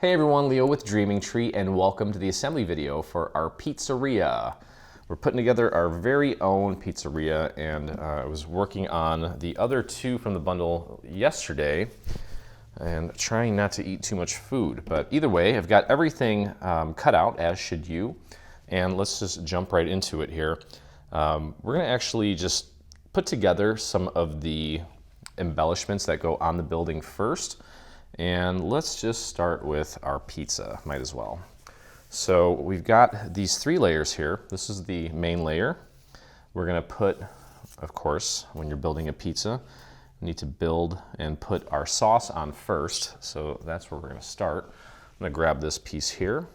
Hey everyone, Leo with Dreaming Tree, and welcome to the assembly video for our pizzeria. We're putting together our very own pizzeria, and I was working on the other two from the bundle yesterday and trying not to eat too much food. But either way, I've got everything cut out, as should you, and let's just jump right into it here. We're gonna actually just put together some of the embellishments that go on the building first. And let's just start with our pizza, might as well. So we've got these three layers here. This is the main layer. We're gonna put, of course, when you're building a pizza, you need to build and put our sauce on first. So that's where we're gonna start. I'm gonna grab this piece here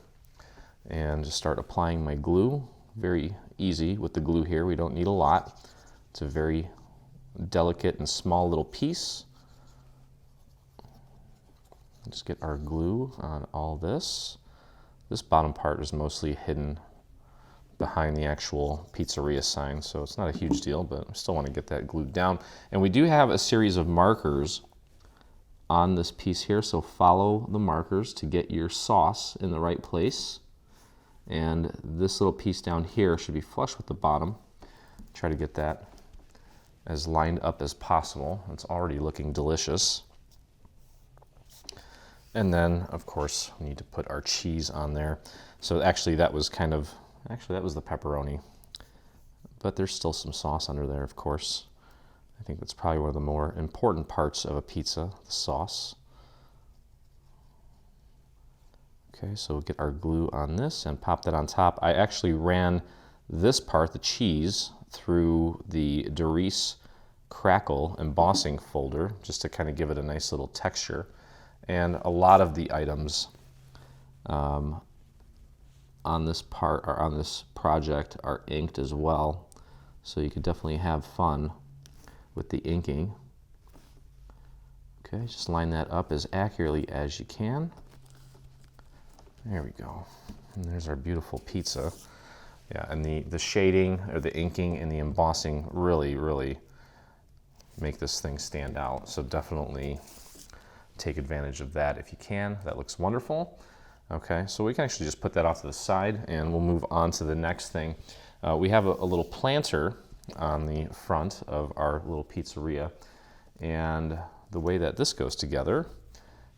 and just start applying my glue. Very easy with the glue here. We don't need a lot. It's a very delicate and small little piece. Just get our glue on all this. This bottom part is mostly hidden behind the actual pizzeria sign, so it's not a huge deal, but I still want to get that glued down. And we do have a series of markers on this piece here, so follow the markers to get your sauce in the right place. And this little piece down here should be flush with the bottom. Try to get that as lined up as possible. It's already looking delicious. And then, of course, we need to put our cheese on there. So actually that was that was the pepperoni. But there's still some sauce under there, of course. I think that's probably one of the more important parts of a pizza, the sauce. Okay, so we'll get our glue on this and pop that on top. I actually ran this part, the cheese, through the Doris Crackle embossing folder, just to kind of give it a nice little texture. And a lot of the items on this part or on this project are inked as well, so you could definitely have fun with the inking. Okay, just line that up as accurately as you can. There we go. And there's our beautiful pizza. Yeah, and the shading or the inking and the embossing really make this thing stand out. So definitely take advantage of that if you can. That looks wonderful. Okay, so we can actually just put that off to the side and we'll move on to the next thing. We have a little planter on the front of our little pizzeria, and the way that this goes together,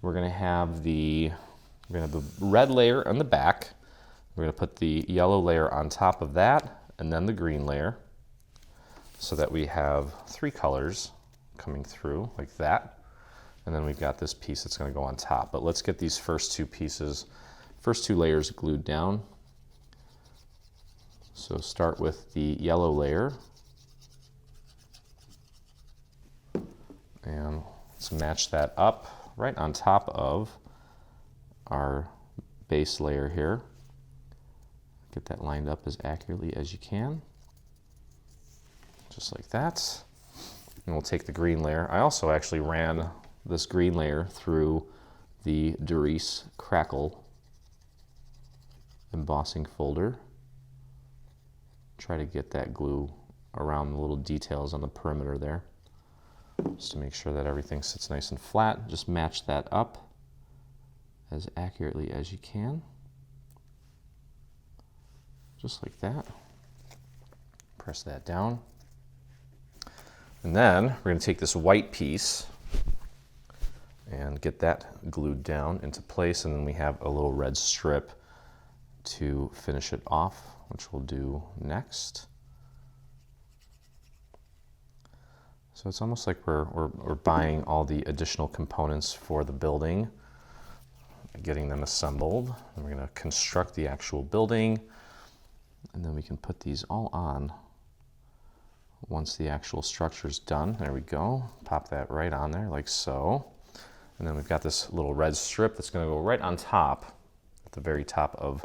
we're gonna have the red layer on the back. We're gonna put the yellow layer on top of that, and then the green layer, so that we have three colors coming through like that. And then we've got this piece that's going to go on top. But let's get these first two layers glued down. So start with the yellow layer. And let's match that up right on top of our base layer here. Get that lined up as accurately as you can. Just like that. And we'll take the green layer. I also actually ran this green layer through the Doris Crackle embossing folder. Try to get that glue around the little details on the perimeter there, just to make sure that everything sits nice and flat. Just match that up as accurately as you can. Just like that. Press that down. And then we're going to take this white piece and get that glued down into place, and then we have a little red strip to finish it off, which we'll do next. So it's almost like we're buying all the additional components for the building, getting them assembled, and we're going to construct the actual building, and then we can put these all on once the actual structure's done. There we go. Pop that right on there like so. And then we've got this little red strip that's going to go right on top, at the very top of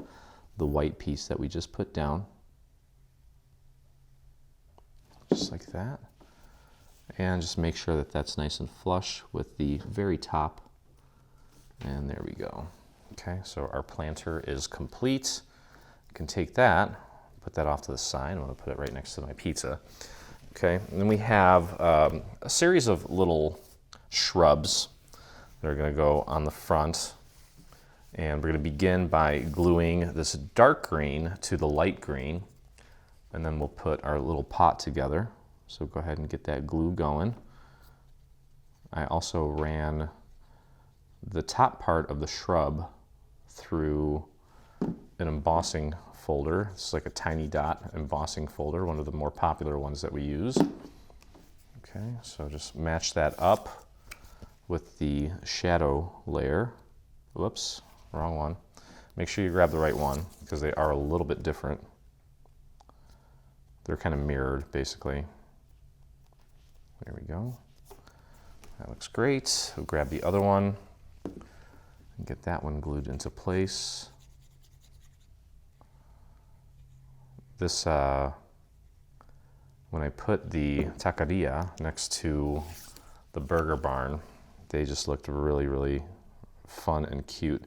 the white piece that we just put down. Just like that. And just make sure that that's nice and flush with the very top. And there we go. Okay, so our planter is complete. You can take that, put that off to the side. I'm going to put it right next to my pizza. Okay, and then we have a series of little shrubs that are going to go on the front And we're going to begin by gluing this dark green to the light green, and then we'll put our little pot together. So go ahead and get that glue going. I also ran the top part of the shrub through an embossing folder. It's like a tiny dot embossing folder, one of the more popular ones that we use. Okay, so just match that up with the shadow layer. Whoops, wrong one. Make sure you grab the right one because they are a little bit different. They're kind of mirrored, basically. There we go. That looks great. We'll grab the other one and get that one glued into place. This, when I put the taqueria next to the burger barn, they just looked really, really fun and cute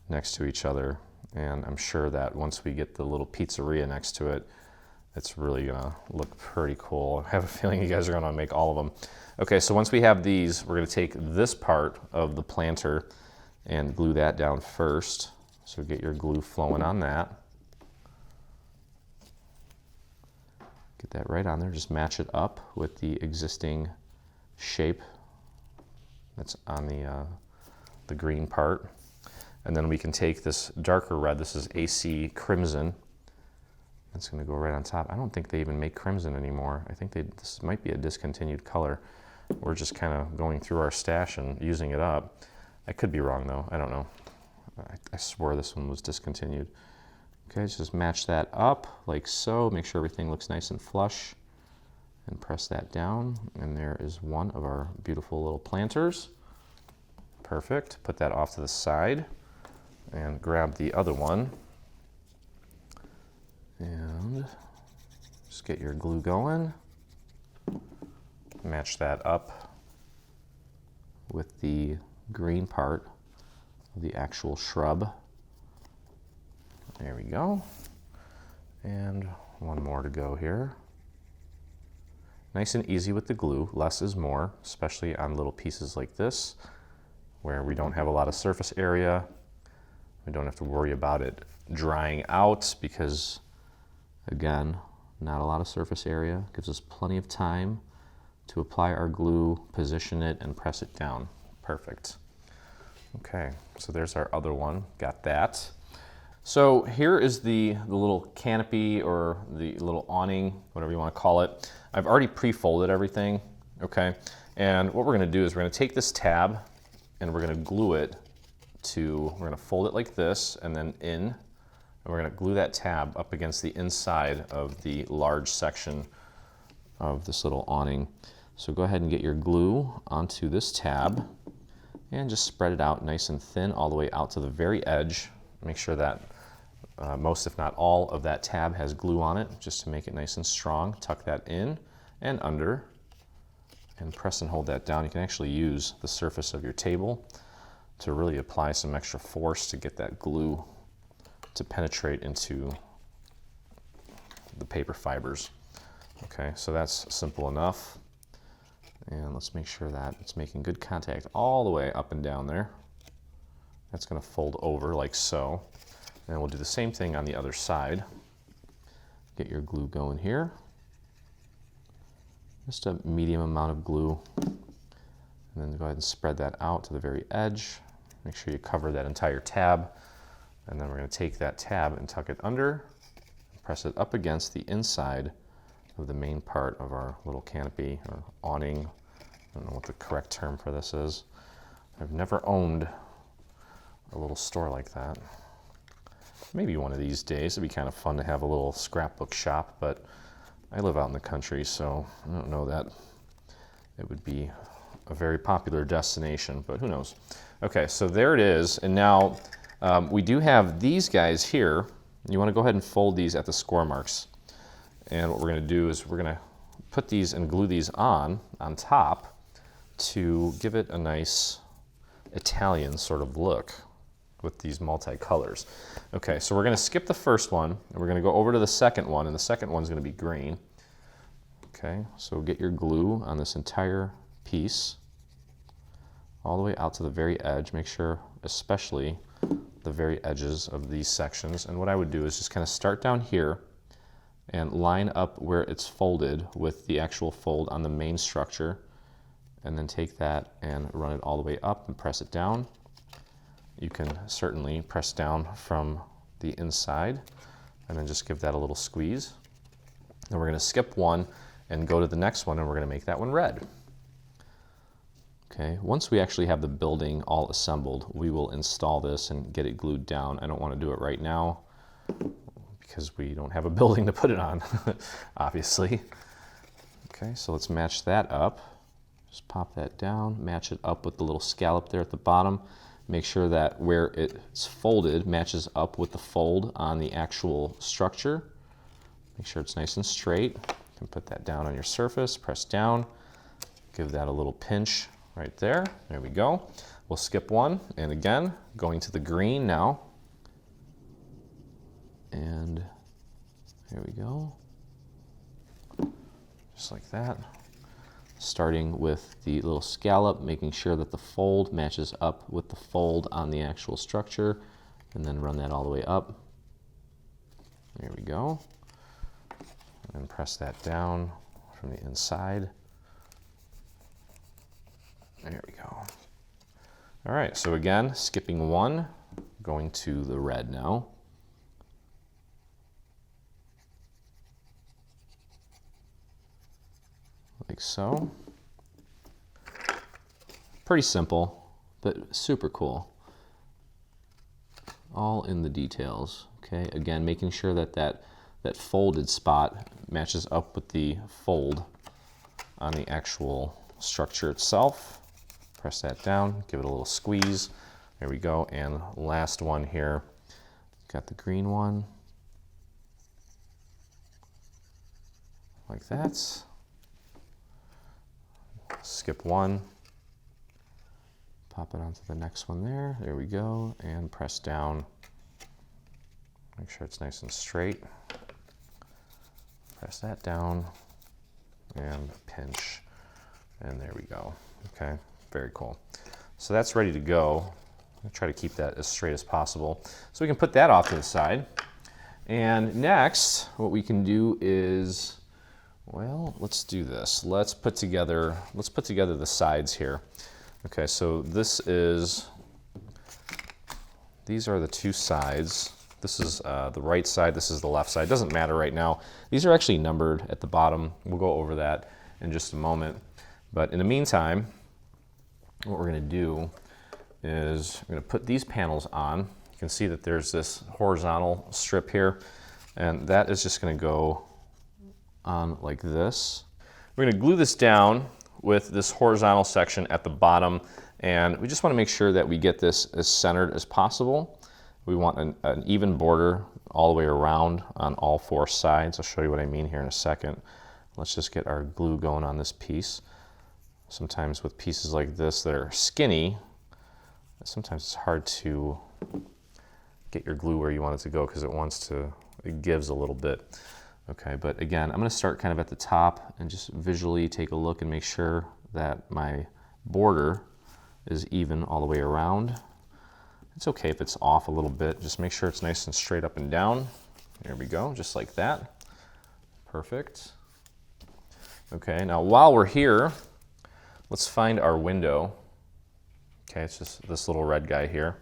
next to each other. And I'm sure that once we get the little pizzeria next to it, it's really gonna look pretty cool. I have a feeling you guys are gonna make all of them. Okay, so once we have these, we're gonna take this part of the planter and glue that down first. So get your glue flowing on that. Get that right on there, just match it up with the existing shape that's on the green part. And then we can take this darker red, this is AC Crimson. That's gonna go right on top. I don't think they even make crimson anymore. I think this might be a discontinued color. We're just kind of going through our stash and using it up. I could be wrong though, I don't know. I swear this one was discontinued. Okay, just match that up like so. Make sure everything looks nice and flush. And press that down. And there is one of our beautiful little planters. Perfect. Put that off to the side. And grab the other one. And just get your glue going. Match that up with the green part of the actual shrub. There we go. And one more to go here. Nice and easy with the glue. Less is more, especially on little pieces like this, where we don't have a lot of surface area. We don't have to worry about it drying out because, again, not a lot of surface area. Gives us plenty of time to apply our glue, position it, and press it down. Perfect. Okay, so there's our other one. Got that. So here is the little canopy or the little awning, whatever you want to call it. I've already pre-folded everything, okay? And what we're gonna do is we're gonna take this tab and we're gonna glue it we're gonna fold it like this and then in, and we're gonna glue that tab up against the inside of the large section of this little awning. So go ahead and get your glue onto this tab and just spread it out nice and thin all the way out to the very edge. Make sure that most, if not all, of that tab has glue on it just to make it nice and strong. Tuck that in and under and press and hold that down. You can actually use the surface of your table to really apply some extra force to get that glue to penetrate into the paper fibers. Okay, so that's simple enough. And let's make sure that it's making good contact all the way up and down there. That's gonna fold over like so. And we'll do the same thing on the other side. Get your glue going here. Just a medium amount of glue. And then go ahead and spread that out to the very edge. Make sure you cover that entire tab. And then we're gonna take that tab and tuck it under, and press it up against the inside of the main part of our little canopy or awning. I don't know what the correct term for this is. I've never owned a little store like that. Maybe one of these days. It'd be kind of fun to have a little scrapbook shop, but I live out in the country, so I don't know that it would be a very popular destination, but who knows. Okay, so there it is, and now we do have these guys here. You want to go ahead and fold these at the score marks. And what we're going to do is we're going to put these and glue these on top to give it a nice Italian sort of look with these multi-colors. Okay, so we're going to skip the first one and we're going to go over to the second one, and the second one's going to be green. Okay, so get your glue on this entire piece all the way out to the very edge. Make sure especially the very edges of these sections. And what I would do is just kind of start down here and line up where it's folded with the actual fold on the main structure, and then take that and run it all the way up and press it down. You can certainly press down from the inside and then just give that a little squeeze. Then we're going to skip one and go to the next one, and we're going to make that one red. Okay, once we actually have the building all assembled, we will install this and get it glued down. I don't want to do it right now because we don't have a building to put it on, obviously. Okay, so let's match that up. Just pop that down, match it up with the little scallop there at the bottom. Make sure that where it's folded matches up with the fold on the actual structure. Make sure it's nice and straight. You can put that down on your surface, press down, give that a little pinch right there. There we go. We'll skip one, and again, going to the green now. And there we go. Just like that. Starting with the little scallop, making sure that the fold matches up with the fold on the actual structure, and then run that all the way up. There we go. And press that down from the inside. There we go. All right, so again, skipping one, going to the red now. Like so. Pretty simple, but super cool. All in the details. Okay, again, making sure that that folded spot matches up with the fold on the actual structure itself. Press that down, give it a little squeeze. There we go. And last one here. Got the green one. Like that. Skip one, pop it onto the next one there. There we go, and press down. Make sure it's nice and straight. Press that down and pinch, and there we go. Okay, very cool. So that's ready to go. I'll try to keep that as straight as possible. So we can put that off to the side. And next, what we can do is, well, let's do this. Let's put together the sides here. Okay, so these are the two sides. This is the right side, this is the left side. Doesn't matter right now. These are actually numbered at the bottom. We'll go over that in just a moment. But in the meantime, what we're gonna do is we're gonna put these panels on. You can see that there's this horizontal strip here, and that is just gonna go on like this. We're going to glue this down with this horizontal section at the bottom, and we just want to make sure that we get this as centered as possible. We want an even border all the way around on all four sides. I'll show you what I mean here in a second. Let's just get our glue going on this piece. Sometimes with pieces like this that are skinny, sometimes it's hard to get your glue where you want it to go because it gives a little bit. Okay, but again, I'm going to start kind of at the top and just visually take a look and make sure that my border is even all the way around. It's okay if it's off a little bit. Just make sure it's nice and straight up and down. There we go, just like that. Perfect. Okay, now while we're here, let's find our window. Okay, it's just this little red guy here.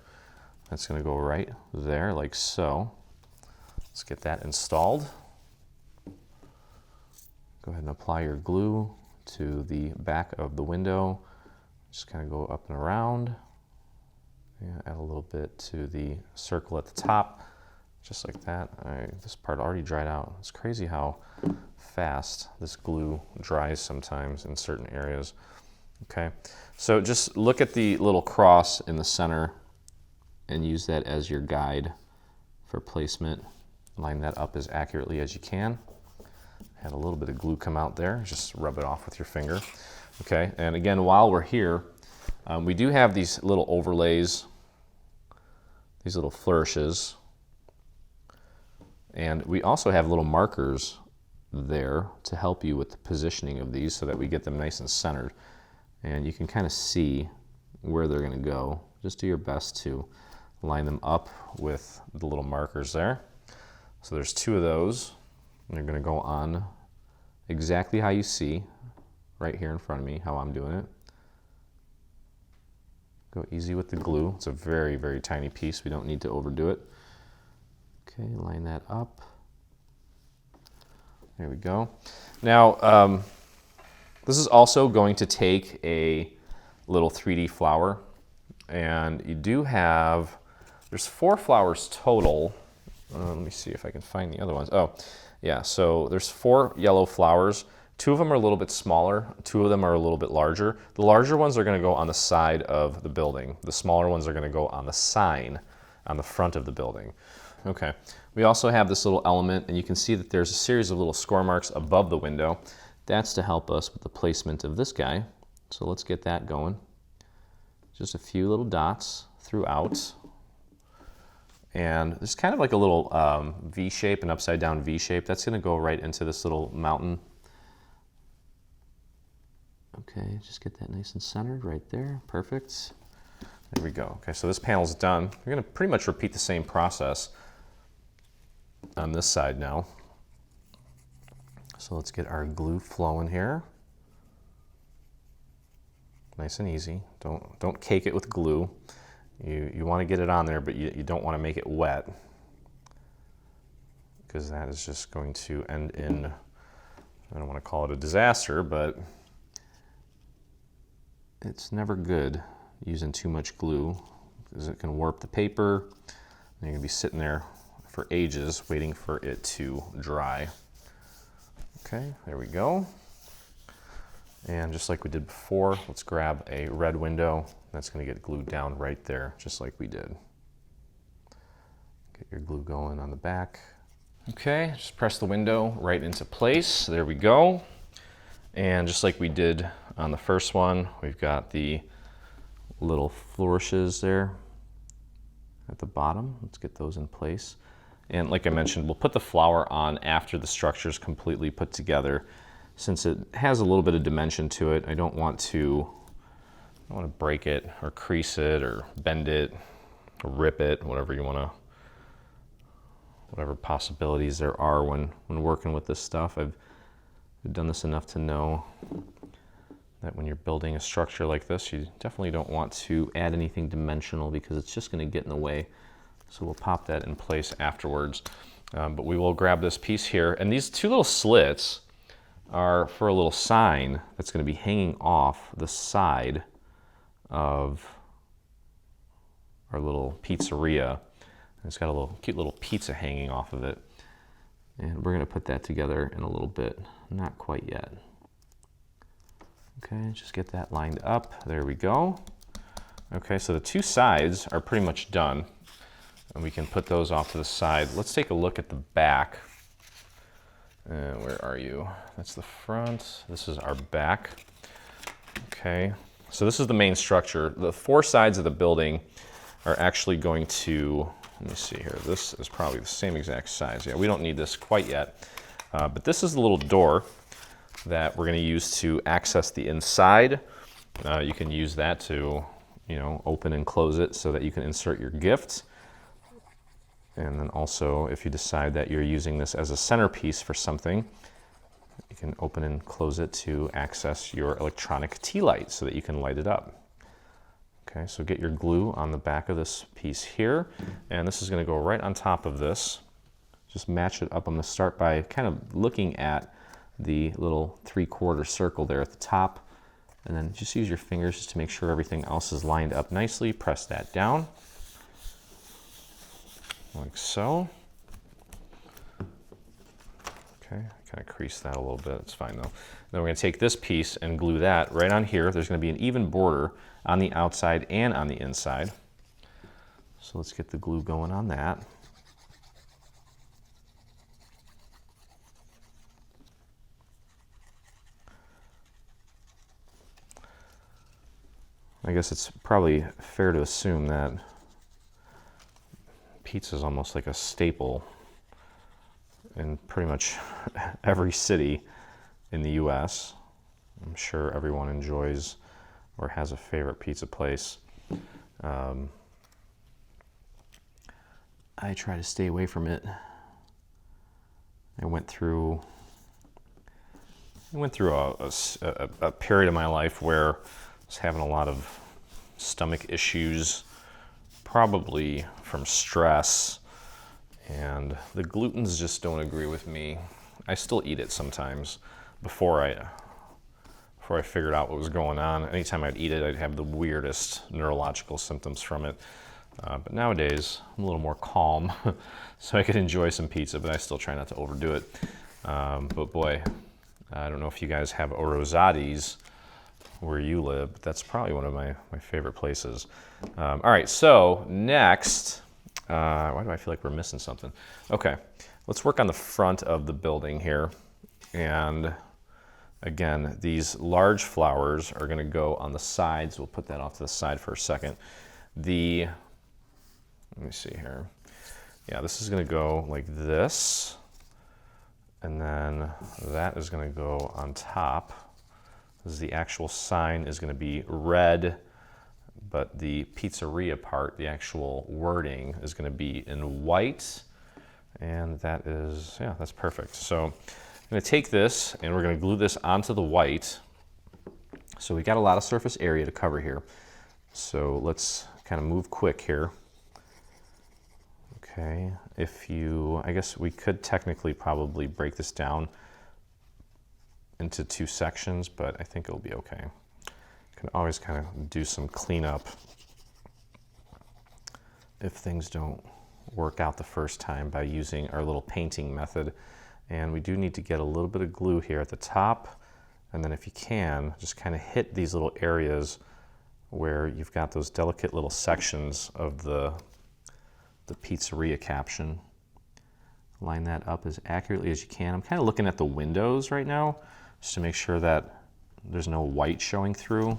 That's going to go right there, like so. Let's get that installed. Go ahead and apply your glue to the back of the window. Just kind of go up and around. Yeah, add a little bit to the circle at the top, just like that. This part already dried out. It's crazy how fast this glue dries sometimes in certain areas. Okay, so just look at the little cross in the center and use that as your guide for placement. Line that up as accurately as you can. Had a little bit of glue come out there, just rub it off with your finger. Okay, and again, while we're here, we do have these little overlays, these little flourishes, and we also have little markers there to help you with the positioning of these so that we get them nice and centered. And you can kind of see where they're going to go. Just do your best to line them up with the little markers there. So there's 2 of those, and they're going to go on exactly how you see right here in front of me, how I'm doing it. Go easy with the glue. It's a very, very tiny piece. We don't need to overdo it. Okay, line that up. There we go. Now, this is also going to take a little 3D flower, and you do have, there's 4 flowers total. Let me see if I can find the other ones. Oh, yeah, so there's 4 yellow flowers. 2 of them are a little bit smaller, 2 of them are a little bit larger. The larger ones are going to go on the side of the building. The smaller ones are going to go on the sign on the front of the building. Okay, we also have this little element, and you can see that there's a series of little score marks above the window. That's to help us with the placement of this guy. So let's get that going. Just a few little dots throughout. And there's kind of like a little V shape, an upside down V shape. That's going to go right into this little mountain. Okay, just get that nice and centered right there. Perfect. There we go. Okay, so this panel's done. We're going to pretty much repeat the same process on this side now. So let's get our glue flowing here. Nice and easy. Don't cake it with glue. You want to get it on there, but you don't want to make it wet, because that is just going to end in, I don't want to call it a disaster, but it's never good using too much glue, because it can warp the paper, and you're going to be sitting there for ages waiting for it to dry. Okay, there we go. And just like we did before, let's grab a red window. That's going to get glued down right there, just like we did. Get your glue going on the back. Okay, just press the window right into place. There we go. And just like we did on the first one, we've got the little flourishes there at the bottom. Let's get those in place. And like I mentioned, we'll put the flower on after the structure is completely put together. Since it has a little bit of dimension to it, I don't want to break it or crease it or bend it or rip it, whatever possibilities there are when working with this stuff. I've done this enough to know that when you're building a structure like this, you definitely don't want to add anything dimensional, because it's just going to get in the way. So we'll pop that in place afterwards. But we will grab this piece here, and these 2 little slits are for a little sign that's going to be hanging off the side of our little pizzeria. And it's got a little cute little pizza hanging off of it. And we're going to put that together in a little bit. Not quite yet. Okay, just get that lined up. There we go. Okay, so the 2 sides are pretty much done, and we can put those off to the side. Let's take a look at the back. Where are you? That's the front. This is our back. Okay, so this is the main structure. The 4 sides of the building are actually going to, let me see here. This is probably the same exact size. Yeah, we don't need this quite yet. But this is the little door that we're going to use to access the inside. You can use that to, open and close it so that you can insert your gift. And then also, if you decide that you're using this as a centerpiece for something, you can open and close it to access your electronic tea light so that you can light it up. Okay, so get your glue on the back of this piece here, and this is going to go right on top of this. Just match it up. I'm going to start by kind of looking at the little 3/4 circle there at the top, and then just use your fingers just to make sure everything else is lined up nicely. Press that down. Like so. Okay, kind of crease that a little bit. It's fine though. Then we're going to take this piece and glue that right on here. There's going to be an even border on the outside and on the inside. So let's get the glue going on that. I guess it's probably fair to assume that pizza is almost like a staple in pretty much every city in the US. I'm sure everyone enjoys or has a favorite pizza place. I try to stay away from it. I went through a period of my life where I was having a lot of stomach issues, probably from stress, and the glutens just don't agree with me. I still eat it sometimes. Before I figured out what was going on, anytime I'd eat it, I'd have the weirdest neurological symptoms from it. But nowadays, I'm a little more calm, so I could enjoy some pizza, but I still try not to overdo it. But boy, I don't know if you guys have Rosati's where you live, but that's probably one of my favorite places. All right, so next, why do I feel like we're missing something? Okay, let's work on the front of the building here. And again, these large flowers are gonna go on the sides. We'll put that off to the side for a second. Let me see here. Yeah, this is gonna go like this. And then that is gonna go on top. This is the actual sign is gonna be red, but the pizzeria part, the actual wording, is gonna be in white. And that is, yeah, that's perfect. So I'm gonna take this and we're gonna glue this onto the white. So we got a lot of surface area to cover here. So let's kind of move quick here. Okay, I guess we could technically probably break this down into 2 sections, but I think it'll be okay. Can always kind of do some cleanup if things don't work out the first time by using our little painting method. And we do need to get a little bit of glue here at the top, and then if you can, just kind of hit these little areas where you've got those delicate little sections of the pizzeria caption. Line that up as accurately as you can. I'm kind of looking at the windows right now just to make sure that there's no white showing through.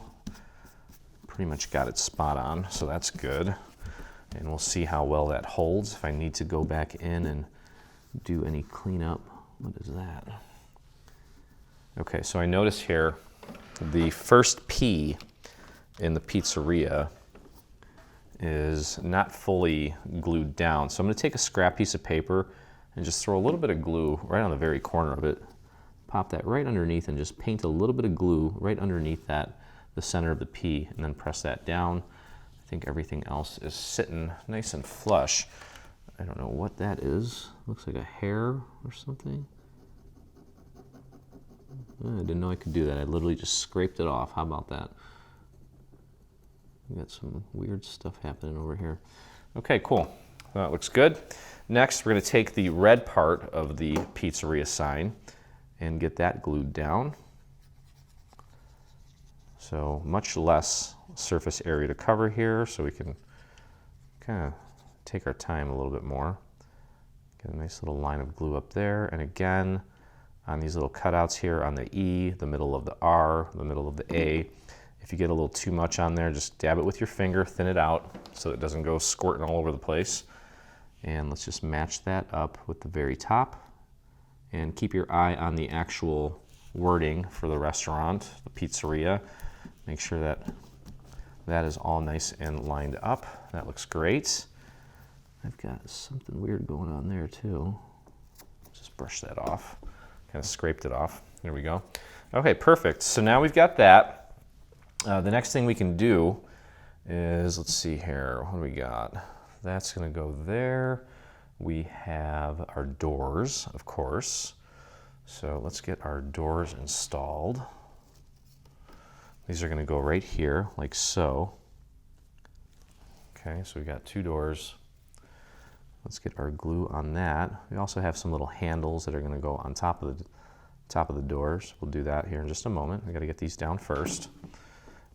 Pretty much got it spot on, so that's good. And we'll see how well that holds. If I need to go back in and do any cleanup. What is that? Okay, so I notice here the first P in the pizzeria is not fully glued down. So I'm gonna take a scrap piece of paper and just throw a little bit of glue right on the very corner of it. Pop that right underneath and just paint a little bit of glue right underneath that, the center of the P, and then press that down. I think everything else is sitting nice and flush. I don't know what that is. Looks like a hair or something. I didn't know I could do that. I literally just scraped it off. How about that? We got some weird stuff happening over here. Okay, cool. That looks good. Next, we're going to take the red part of the pizzeria sign and get that glued down. So much less surface area to cover here, so we can kind of take our time a little bit more. Get a nice little line of glue up there. And again, on these little cutouts here on the E, the middle of the R, the middle of the A, if you get a little too much on there, just dab it with your finger, thin it out so it doesn't go squirting all over the place. And let's just match that up with the very top. And keep your eye on the actual wording for the restaurant, the pizzeria. Make sure that that is all nice and lined up. That looks great. I've got something weird going on there too. Just brush that off. Kind of scraped it off. There we go. Okay, perfect. So now we've got that. The next thing we can do is, let's see here, what do we got? That's gonna go there. We have our doors, of course. So let's get our doors installed. These are gonna go right here, like so. Okay, so we got 2 doors. Let's get our glue on that. We also have some little handles that are gonna go on top of the doors. We'll do that here in just a moment. I gotta get these down first.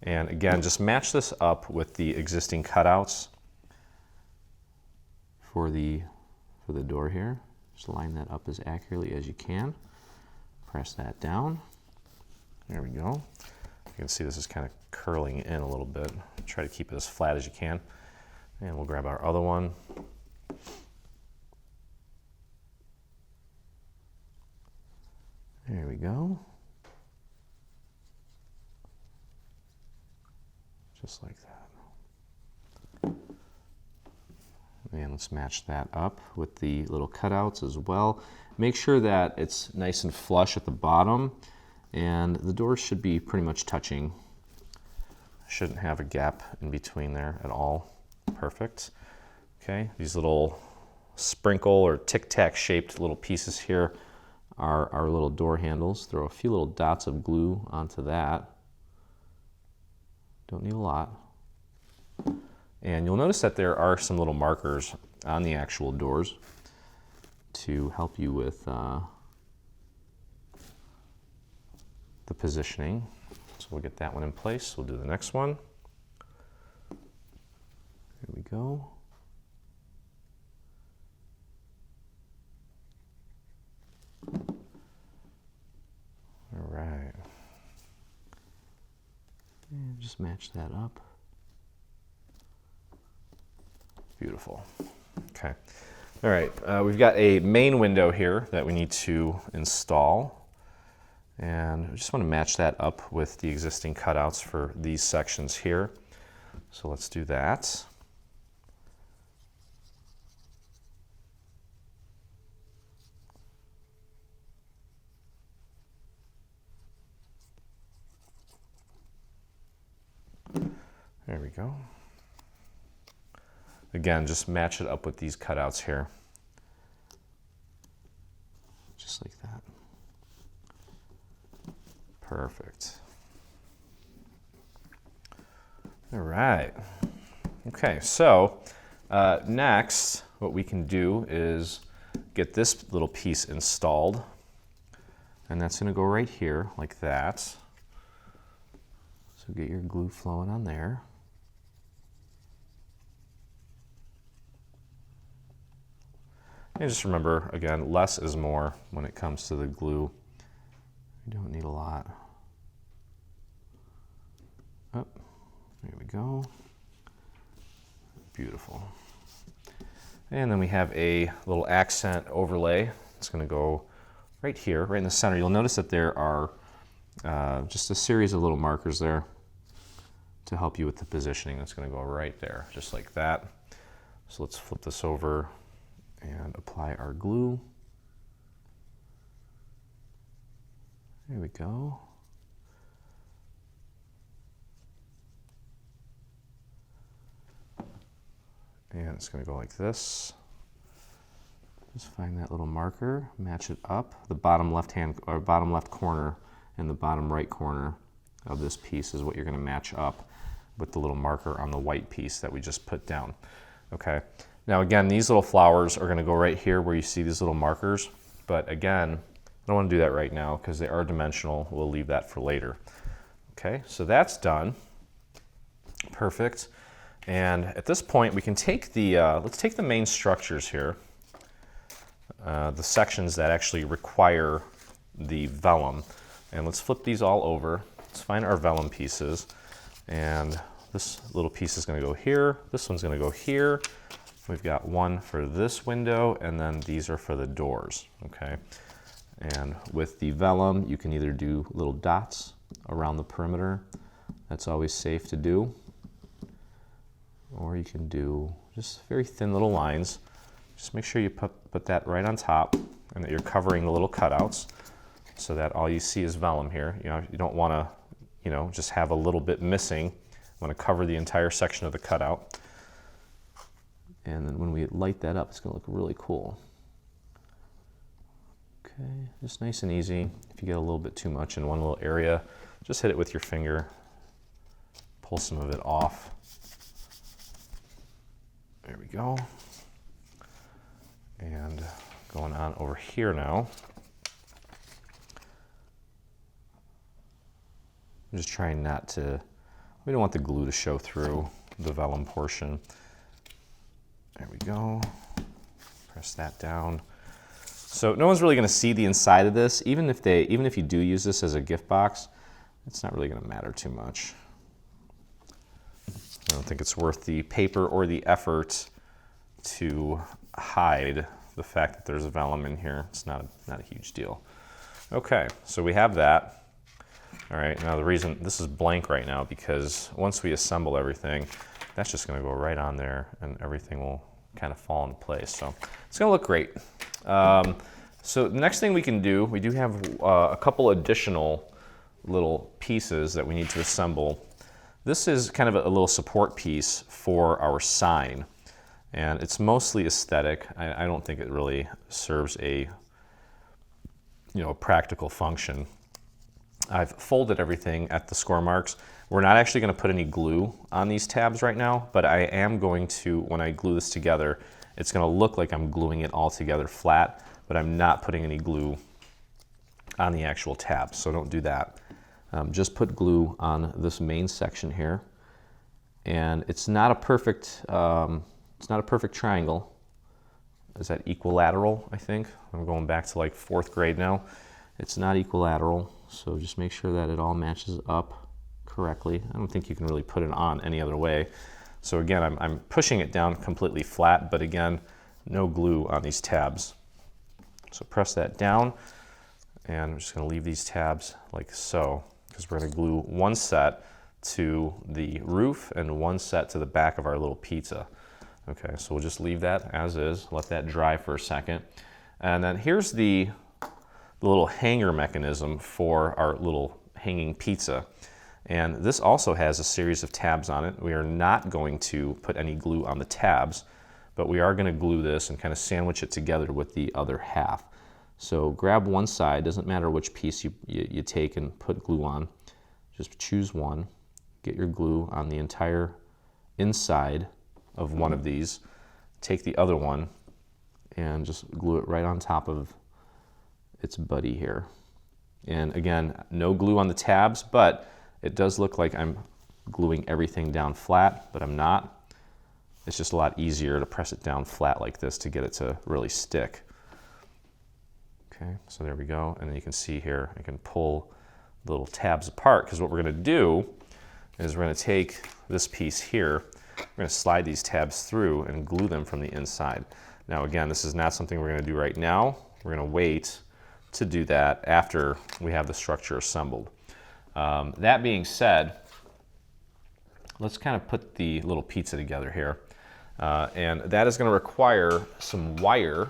And again, just match this up with the existing cutouts for the door here. Just line that up as accurately as you can. Press that down. There we go. You can see this is kind of curling in a little bit. Try to keep it as flat as you can. And we'll grab our other one. There we go. Just like that. And let's match that up with the little cutouts as well. Make sure that it's nice and flush at the bottom, and the doors should be pretty much touching. Shouldn't have a gap in between there at all. Perfect. Okay, these little sprinkle or tic-tac shaped little pieces here are our little door handles. Throw a few little dots of glue onto that. Don't need a lot. And you'll notice that there are some little markers on the actual doors to help you with the positioning. So we'll get that one in place. We'll do the next one. Here we go. All right. And just match that up. Beautiful. Okay. All right. We've got a main window here that we need to install. And I just want to match that up with the existing cutouts for these sections here. So let's do that. There we go. Again, just match it up with these cutouts here. Just like that. Perfect. All right. Okay, so next what we can do is get this little piece installed. And that's going to go right here like that. So get your glue flowing on there. And just remember, again, less is more when it comes to the glue. You don't need a lot. Oh, there we go. Beautiful. And then we have a little accent overlay. It's going to go right here, right in the center. You'll notice that there are just a series of little markers there to help you with the positioning. That's going to go right there, just like that. So let's flip this over and apply our glue. There we go. And it's going to go like this. Just find that little marker, match it up. The bottom left hand or bottom left corner and the bottom right corner of this piece is what you're going to match up with the little marker on the white piece that we just put down. Okay. Now again, these little flowers are going to go right here where you see these little markers. But again, I don't want to do that right now because they are dimensional. We'll leave that for later. Okay, so that's done. Perfect. And at this point, we can take the, let's take the main structures here, the sections that actually require the vellum, and let's flip these all over. Let's find our vellum pieces, and this little piece is going to go here. This one's going to go here. We've got one for this window, and then these are for the doors, okay? And with the vellum, you can either do little dots around the perimeter. That's always safe to do. Or you can do just very thin little lines. Just make sure you put that right on top and that you're covering the little cutouts so that all you see is vellum here. You know, you don't want to, you know, just have a little bit missing. You want to cover the entire section of the cutout. And then when we light that up, it's going to look really cool. Okay, just nice and easy. If you get a little bit too much in one little area, just hit it with your finger. Pull some of it off. There we go. And going on over here now. I'm just trying not to, we don't want the glue to show through the vellum portion. There we go. Press that down. So no one's really going to see the inside of this. Even if you do use this as a gift box, it's not really going to matter too much. I don't think it's worth the paper or the effort to hide the fact that there's a vellum in here. It's not a huge deal. Okay, so we have that. All right, now the reason this is blank right now because once we assemble everything, that's just going to go right on there and everything will kind of fall into place. So it's gonna look great. So the next thing we can do, we do have a couple additional little pieces that we need to assemble. This is kind of a little support piece for our sign, and it's mostly aesthetic. I don't think it really serves a practical function. I've folded everything at the score marks. We're not actually going to put any glue on these tabs right now, but I am going to, when I glue this together, it's going to look like I'm gluing it all together flat, but I'm not putting any glue on the actual tabs, so don't do that. Just put glue on this main section here, and it's not a perfect triangle. Is that equilateral? I think I'm going back to like 4th grade now. It's not equilateral, so just make sure that it all matches up correctly. I don't think you can really put it on any other way. So again, I'm pushing it down completely flat, but again, no glue on these tabs. So press that down, and I'm just going to leave these tabs like so, because we're going to glue one set to the roof and one set to the back of our little pizza. Okay, so we'll just leave that as is, let that dry for a second. And then here's the little hanger mechanism for our little hanging pizza. And this also has a series of tabs on it. We are not going to put any glue on the tabs, but we are going to glue this and kind of sandwich it together with the other half. So grab one side, doesn't matter which piece you take and put glue on, just choose one, get your glue on the entire inside of one of these, take the other one and just glue it right on top of its buddy here. And again, no glue on the tabs, but it does look like I'm gluing everything down flat, but I'm not. It's just a lot easier to press it down flat like this to get it to really stick. Okay, so there we go. And then you can see here, I can pull the little tabs apart, because what we're gonna do is we're gonna take this piece here, we're gonna slide these tabs through and glue them from the inside. Now again, this is not something we're gonna do right now. We're gonna wait to do that after we have the structure assembled. That being said, let's kind of put the little pizza together here. And that is gonna require some wire,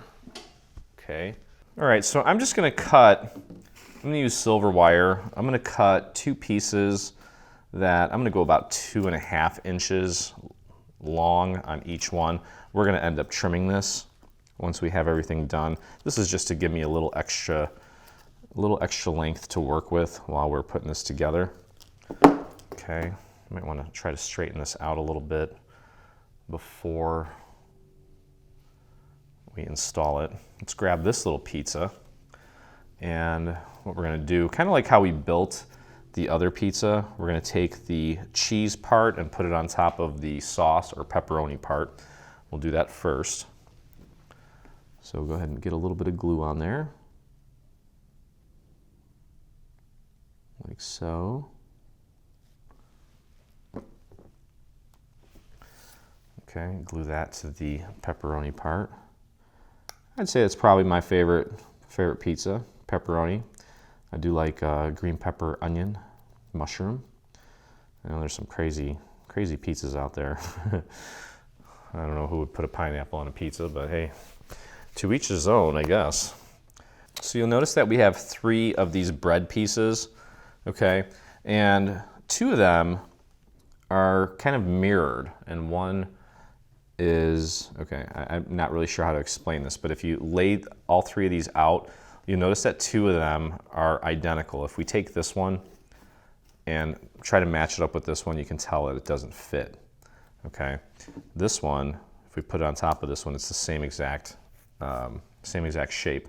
okay? All right, so I'm just gonna cut, I'm gonna use silver wire. I'm gonna cut 2 pieces that I'm gonna go about 2.5 inches long on each one. We're gonna end up trimming this once we have everything done. This is just to give me a little extra length to work with while we're putting this together. Okay, might wanna try to straighten this out a little bit before we install it. Let's grab this little pizza, and what we're gonna do, kind of like how we built the other pizza, we're gonna take the cheese part and put it on top of the sauce or pepperoni part. We'll do that first. So go ahead and get a little bit of glue on there, like so. Okay, glue that to the pepperoni part. I'd say it's probably my favorite pizza, pepperoni. I do like green pepper, onion, mushroom. I know there's some crazy pizzas out there. I don't know who would put a pineapple on a pizza, but hey, to each his own, I guess. So you'll notice that we have 3 of these bread pieces, okay? And 2 of them are kind of mirrored, and one is, okay, I'm not really sure how to explain this, but if you lay all 3 of these out, you notice that 2 of them are identical. If we take this one and try to match it up with this one, you can tell that it doesn't fit, okay? This one, if we put it on top of this one, it's the same exact shape.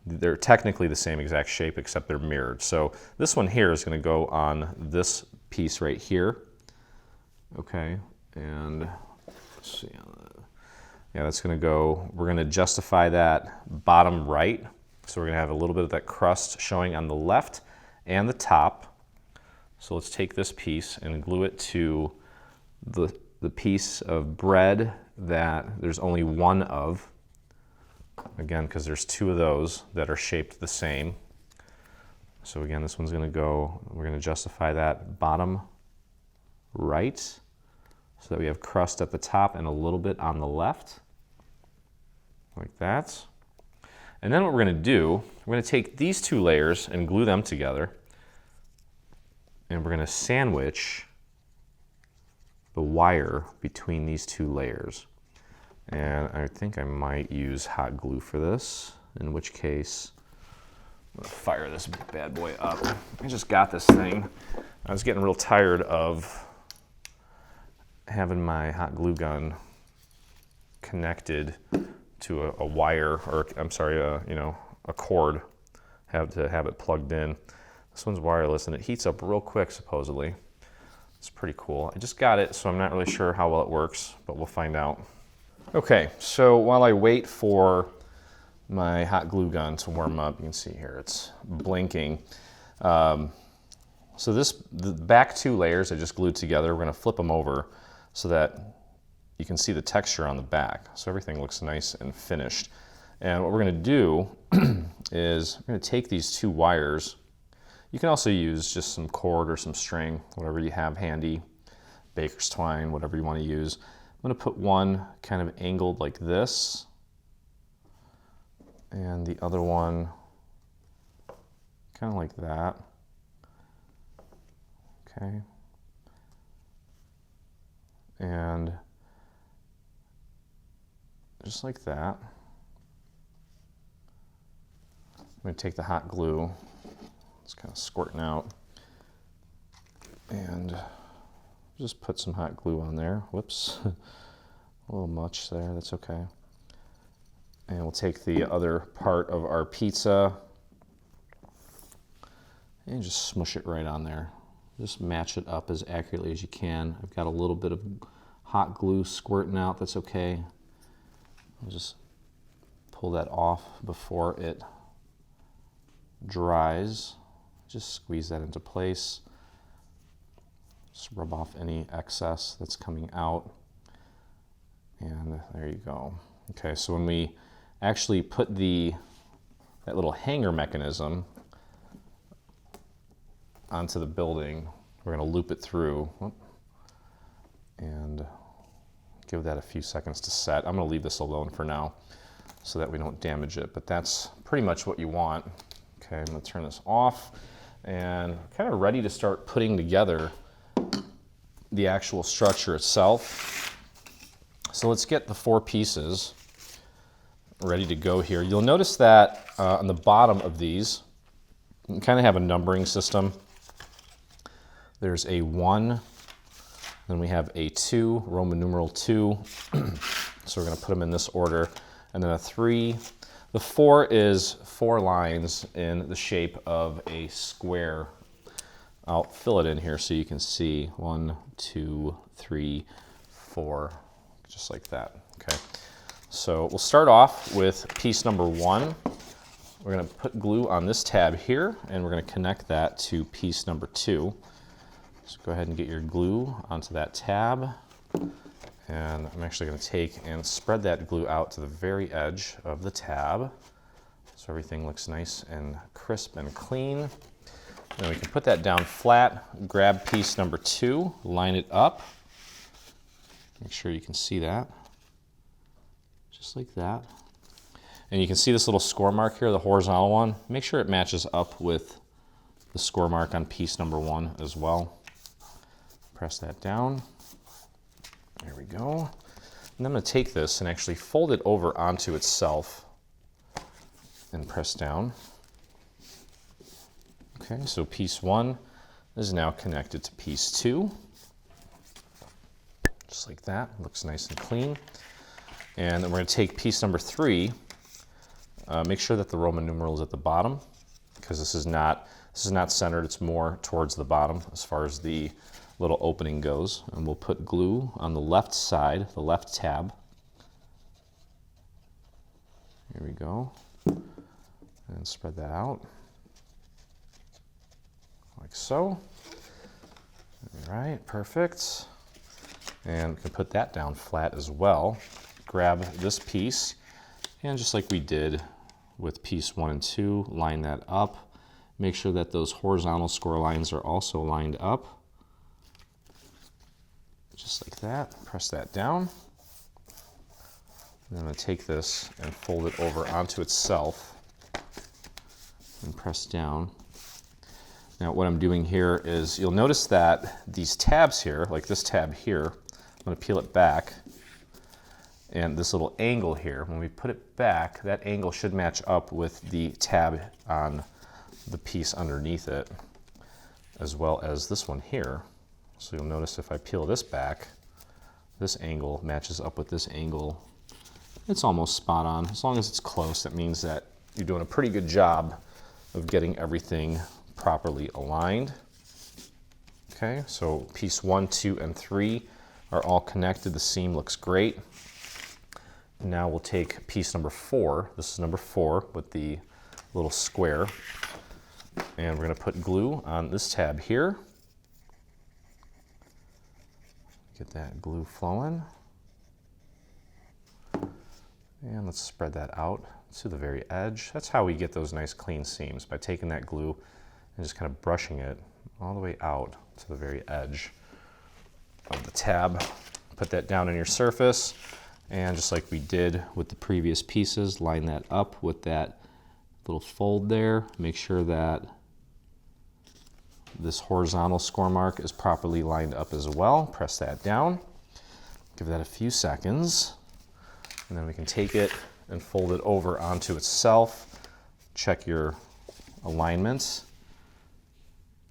They're technically the same exact shape, except they're mirrored. So this one here is gonna go on this piece right here, okay? And let's see, yeah, that's gonna go, we're gonna justify that bottom right. So we're gonna have a little bit of that crust showing on the left and the top. So let's take this piece and glue it to the piece of bread that there's only one of. Again, because there's 2 of those that are shaped the same. So again, this one's gonna go, we're gonna justify that bottom right so that we have crust at the top and a little bit on the left. like that. And then what we're going to do, we're going to take these two layers and glue them together. And we're going to sandwich the wire between these two layers. And I think I might use hot glue for this, in which case I'm going to fire this bad boy up. I just got this thing. I was getting real tired of having my hot glue gun connected to a wire, or I'm sorry, you know, a cord. Have to have it plugged in. This one's wireless and it heats up real quick, supposedly. It's pretty cool. I just got it, so I'm not really sure how well it works, but we'll find out. Okay, so while I wait for my hot glue gun to warm up, you can see here it's blinking. So the back two layers I just glued together, we're going to flip them over so that you can see the texture on the back. So everything looks nice and finished. And what we're going to do is we're going to take these two wires. You can also use just some cord or some string, whatever you have handy, baker's twine, whatever you want to use. I'm going to put one kind of angled like this, and the other one kind of like that. Okay. And just like that. I'm going to take the hot glue, it's kind of squirting out, and just put some hot glue on there. Whoops, a little much there, that's okay. And we'll take the other part of our pizza and just smush it right on there. Just match it up as accurately as you can. I've got a little bit of hot glue squirting out, that's okay. I'll just pull that off before it dries. Just squeeze that into place. Just rub off any excess that's coming out. And there you go. Okay, so when we actually put that little hanger mechanism onto the building, we're going to loop it through and give that a few seconds to set. I'm going to leave this alone for now so that we don't damage it, but that's pretty much what you want. Okay, I'm going to turn this off and kind of ready to start putting together the actual structure itself. So let's get the 4 pieces ready to go here. You'll notice that on the bottom of these, you kind of have a numbering system. There's a 1, then we have a 2, Roman numeral 2. So we're going to put them in this order. And then a 3. The 4 is 4 lines in the shape of a square. I'll fill it in here so you can see 1, 2, 3, 4, just like that. Okay. So we'll start off with piece number 1. We're going to put glue on this tab here, and we're going to connect that to piece number 2. So go ahead and get your glue onto that tab. And I'm actually going to take and spread that glue out to the very edge of the tab, so everything looks nice and crisp and clean. Then we can put that down flat, grab piece number 2, line it up. Make sure you can see that, just like that. And you can see this little score mark here, the horizontal one. Make sure it matches up with the score mark on piece number 1 as well. Press that down. There we go. And I'm going to take this and actually fold it over onto itself and press down. Okay, so piece 1 is now connected to piece 2. Just like that, looks nice and clean. And then we're going to take piece number 3. Make sure that the Roman numeral is at the bottom, because this is not centered, it's more towards the bottom as far as the little opening goes. And we'll put glue on the left side, the left tab. Here we go. And spread that out like so. All right, perfect. And we can put that down flat as well. Grab this piece, and just like we did with piece 1 and 2, line that up. Make sure that those horizontal score lines are also lined up. Just like that. Press that down. And I'm going to take this and fold it over onto itself and press down. Now what I'm doing here is, you'll notice that these tabs here, like this tab here, I'm going to peel it back, and this little angle here, when we put it back, that angle should match up with the tab on the piece underneath it, as well as this one here. So you'll notice if I peel this back, this angle matches up with this angle. It's almost spot on. As long as it's close, that means that you're doing a pretty good job of getting everything properly aligned. Okay, so piece 1, 2, and 3 are all connected. The seam looks great. Now we'll take piece number 4. This is number 4 with the little square. And we're going to put glue on this tab here. Get that glue flowing. And let's spread that out to the very edge. That's how we get those nice clean seams, by taking that glue and just kind of brushing it all the way out to the very edge of the tab. Put that down on your surface, and just like we did with the previous pieces, line that up with that little fold there. Make sure that this horizontal score mark is properly lined up as well. Press that down. Give that a few seconds. And then we can take it and fold it over onto itself. Check your alignments.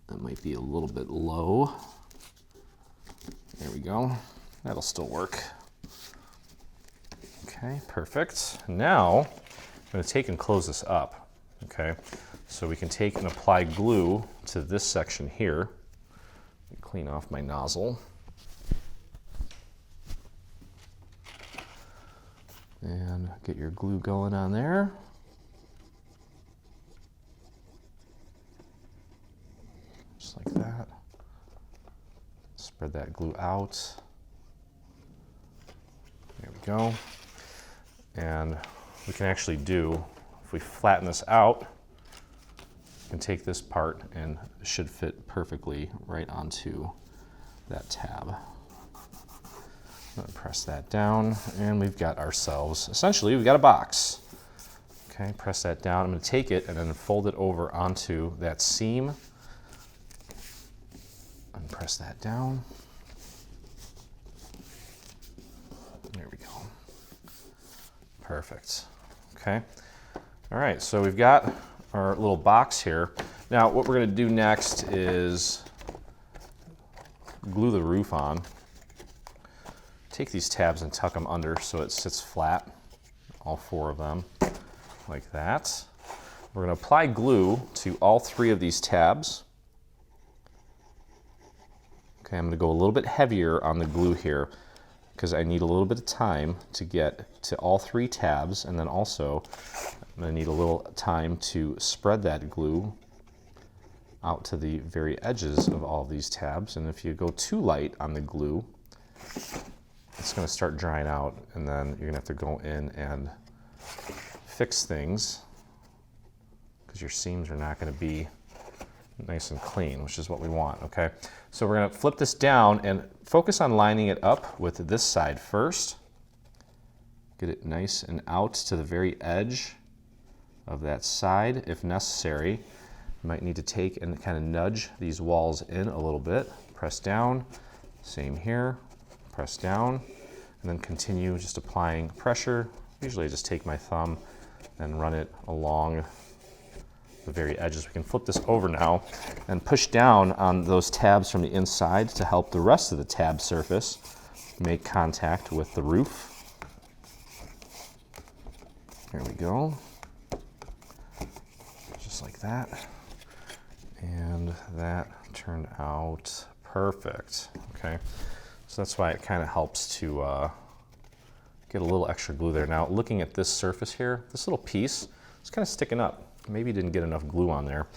That might be a little bit low. There we go. That'll still work. Okay, perfect. Now, I'm going to take and close this up. Okay, so we can take and apply glue to this section here. Clean off my nozzle. And get your glue going on there. Just like that. Spread that glue out. There we go. And we can actually do, if we flatten this out, you can take this part and it should fit perfectly right onto that tab. I'm going to press that down, and we've got ourselves, essentially, we've got a box. Okay, press that down. I'm going to take it and then fold it over onto that seam. And press that down. There we go. Perfect. Okay. All right, so we've got our little box here. Now, what we're going to do next is glue the roof on. Take these tabs and tuck them under so it sits flat, all 4 of them, like that. We're going to apply glue to all 3 of these tabs. Okay, I'm going to go a little bit heavier on the glue here because I need a little bit of time to get to all 3 tabs, and then also I'm going to need a little time to spread that glue out to the very edges of all of these tabs. And if you go too light on the glue, it's going to start drying out, and then you're going to have to go in and fix things because your seams are not going to be nice and clean, which is what we want, okay? So we're going to flip this down and focus on lining it up with this side first. Get it nice and out to the very edge of that side. If necessary, you might need to take and kind of nudge these walls in a little bit. Press down, same here. Press down, and then continue just applying pressure. Usually I just take my thumb and run it along the very edges. We can flip this over now and push down on those tabs from the inside to help the rest of the tab surface make contact with the roof. There we go. Just like that. And that turned out perfect. Okay. So that's why it kind of helps to get a little extra glue there. Now, looking at this surface here, this little piece is kind of sticking up. Maybe didn't get enough glue on there.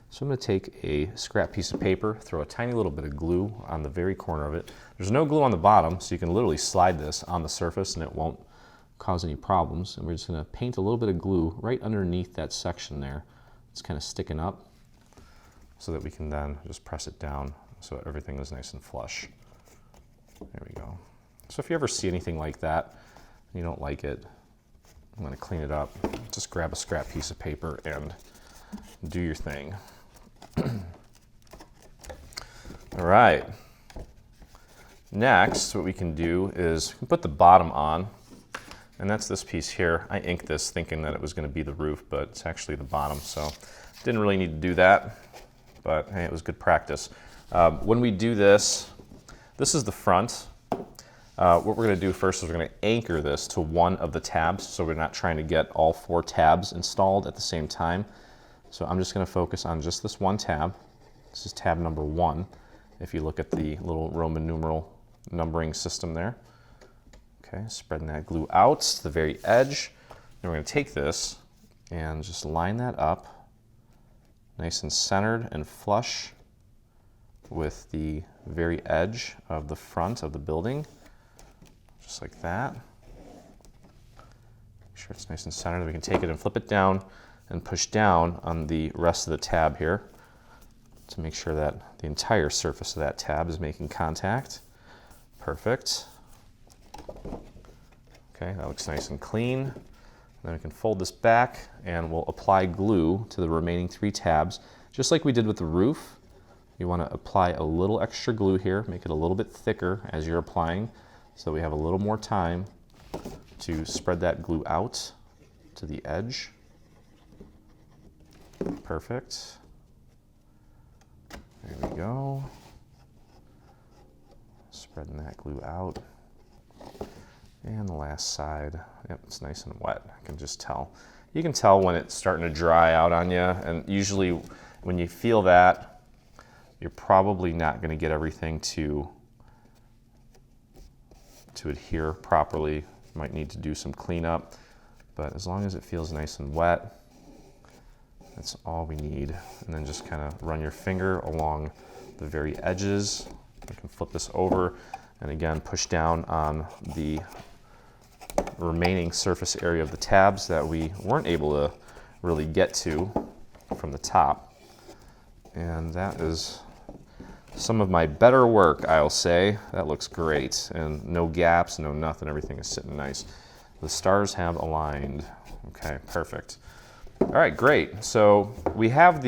So I'm going to take a scrap piece of paper, throw a tiny little bit of glue on the very corner of it. There's no glue on the bottom, so you can literally slide this on the surface and it won't cause any problems. And we're just going to paint a little bit of glue right underneath that section there. It's kind of sticking up so that we can then just press it down so everything is nice and flush. There we go. So if you ever see anything like that and you don't like it, I'm going to clean it up. Just grab a scrap piece of paper and do your thing. All right. Next, what we can do is we can put the bottom on, and that's this piece here. I inked this thinking that it was going to be the roof, but it's actually the bottom, so didn't really need to do that, but hey, it was good practice. When we do this, this is the front. What we're going to do first is we're going to anchor this to one of the tabs, so we're not trying to get all 4 tabs installed at the same time. So I'm just going to focus on just this one tab. This is tab number 1. If you look at the little Roman numeral numbering system there. Okay, spreading that glue out to the very edge. Then we're going to take this and just line that up nice and centered and flush with the very edge of the front of the building. Just like that. Make sure it's nice and centered. We can take it and flip it down and push down on the rest of the tab here to make sure that the entire surface of that tab is making contact. Perfect. Okay, that looks nice and clean. Then we can fold this back and we'll apply glue to the remaining 3 tabs. Just like we did with the roof, you want to apply a little extra glue here, make it a little bit thicker as you're applying, so we have a little more time to spread that glue out to the edge. Perfect. There we go. Spreading that glue out. And the last side, yep, it's nice and wet. I can just tell. You can tell when it's starting to dry out on you, and usually when you feel that, you're probably not going to get everything to adhere properly. You might need to do some cleanup, but as long as it feels nice and wet, that's all we need. And then just kind of run your finger along the very edges. You can flip this over and again push down on the remaining surface area of the tabs that we weren't able to really get to from the top. And that is some of my better work, I'll say. That looks great, and no gaps, no nothing, everything is sitting nice. The stars have aligned. Okay, perfect. All right, great. So we have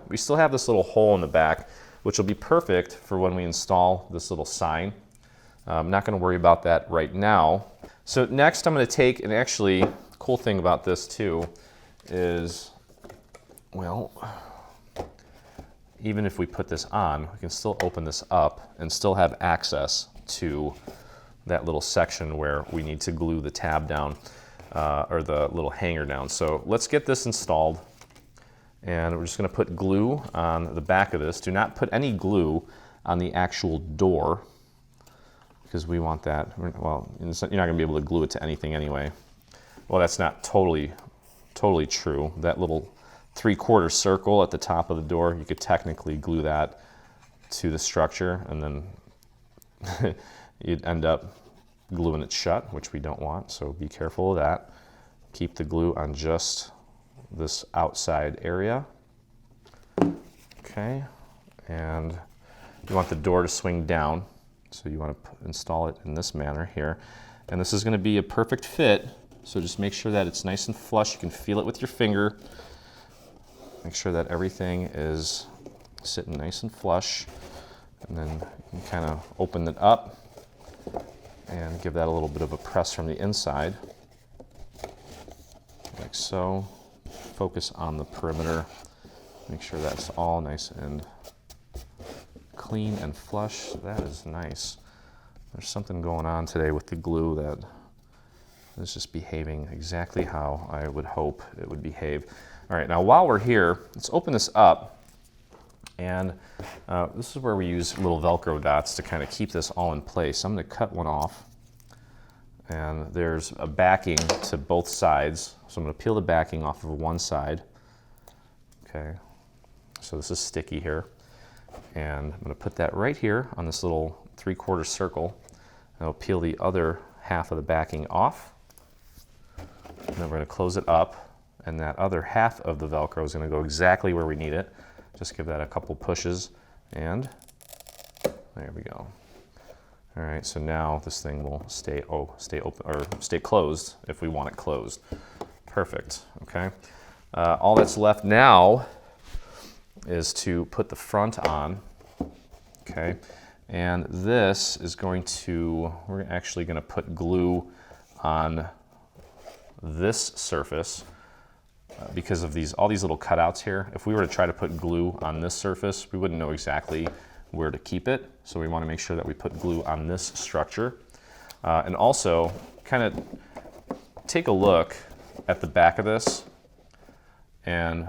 we still have this little hole in the back, which will be perfect for when we install this little sign. I'm not going to worry about that right now. So next I'm going to take, and actually the cool thing about this too is, well, even if we put this on, we can still open this up and still have access to that little section where we need to glue the tab down, or the little hanger down. So let's get this installed, and we're just going to put glue on the back of this. Do not put any glue on the actual door, because we want that, well, you're not going to be able to glue it to anything anyway. Well, that's not totally true. That little 3/4 circle at the top of the door, you could technically glue that to the structure, and then you'd end up gluing it shut, which we don't want, so be careful of that. Keep the glue on just this outside area. Okay, and you want the door to swing down, so you want to install it in this manner here. And this is going to be a perfect fit, so just make sure that it's nice and flush. You can feel it with your finger. Make sure that everything is sitting nice and flush, and then you can kind of open it up and give that a little bit of a press from the inside, like so. Focus on the perimeter. Make sure that's all nice and clean and flush. That is nice. There's something going on today with the glue that is just behaving exactly how I would hope it would behave. All right, now while we're here, let's open this up, and this is where we use little Velcro dots to kind of keep this all in place. I'm going to cut one off, and there's a backing to both sides, so I'm going to peel the backing off of one side. Okay, so this is sticky here, and I'm going to put that right here on this little 3/4 circle, and I'll peel the other half of the backing off, and then we're going to close it up. And that other half of the Velcro is going to go exactly where we need it. Just give that a couple pushes, and there we go. All All right, so now this thing will stay open or stay closed if we want it closed. Perfect, okay. All that's left now is to put the front on, okay. And this is we're actually gonna put glue on this surface because of all these little cutouts here. If we were to try to put glue on this surface, we wouldn't know exactly where to keep it. So we wanna make sure that we put glue on this structure. And also kind of take a look at the back of this and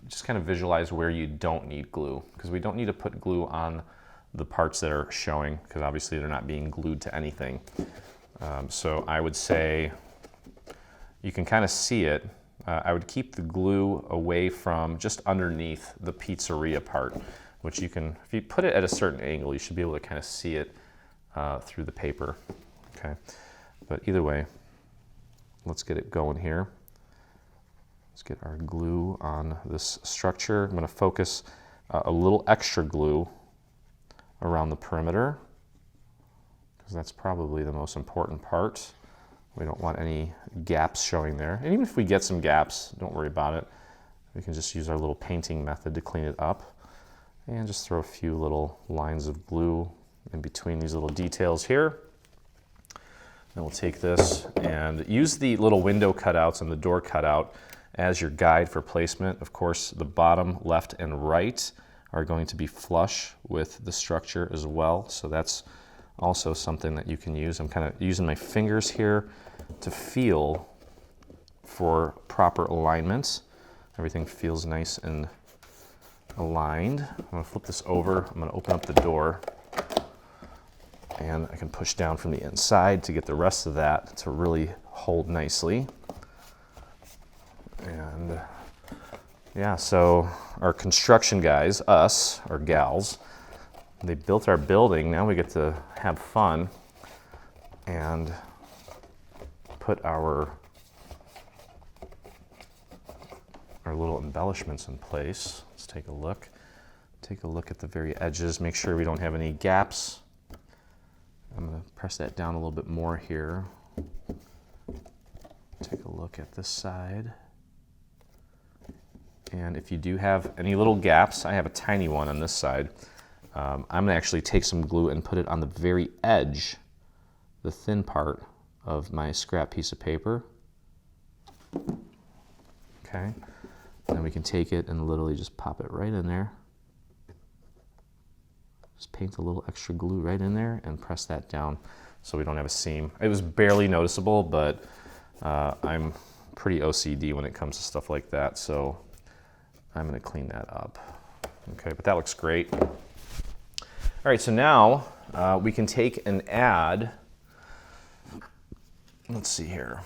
just kind of visualize where you don't need glue, because we don't need to put glue on the parts that are showing, because obviously they're not being glued to anything. So I would say you can kind of see it. I would keep the glue away from just underneath the pizzeria part, which you can, if you put it at a certain angle, you should be able to kind of see it through the paper, okay? But either way, let's get it going here. Let's get our glue on this structure. I'm gonna focus a little extra glue around the perimeter, because that's probably the most important part. We don't want any gaps showing there. And even if we get some gaps, don't worry about it. We can just use our little painting method to clean it up and just throw a few little lines of glue in between these little details here. Then we'll take this and use the little window cutouts and the door cutout as your guide for placement. Of course, the bottom left and right are going to be flush with the structure as well. So that's also something that you can use. I'm kind of using my fingers here to feel for proper alignment. Everything feels nice and aligned. I'm gonna flip this over. I'm gonna open up the door, and I can push down from the inside to get the rest of that to really hold nicely. And yeah, so our construction guys, us, or gals, they built our building. Now we get to have fun and put our little embellishments in place. Let's take a look. Take a look at the very edges. Make sure we don't have any gaps. I'm going to press that down a little bit more here. Take a look at this side. And if you do have any little gaps, I have a tiny one on this side. I'm going to actually take some glue and put it on the very edge, the thin part of my scrap piece of paper. Okay. And then we can take it and literally just pop it right in there. Just paint a little extra glue right in there and press that down so we don't have a seam. It was barely noticeable, but I'm pretty OCD when it comes to stuff like that, so I'm going to clean that up. Okay, but that looks great. All right, so now we can take and add, let's see here.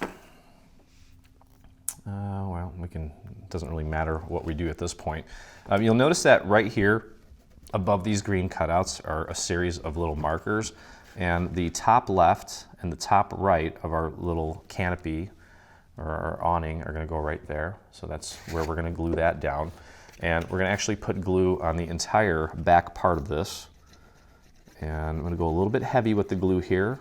Well, it doesn't really matter what we do at this point. You'll notice that right here above these green cutouts are a series of little markers, and the top left and the top right of our little canopy or our awning are going to go right there. So that's where we're going to glue that down. And we're going to actually put glue on the entire back part of this. And I'm going to go a little bit heavy with the glue here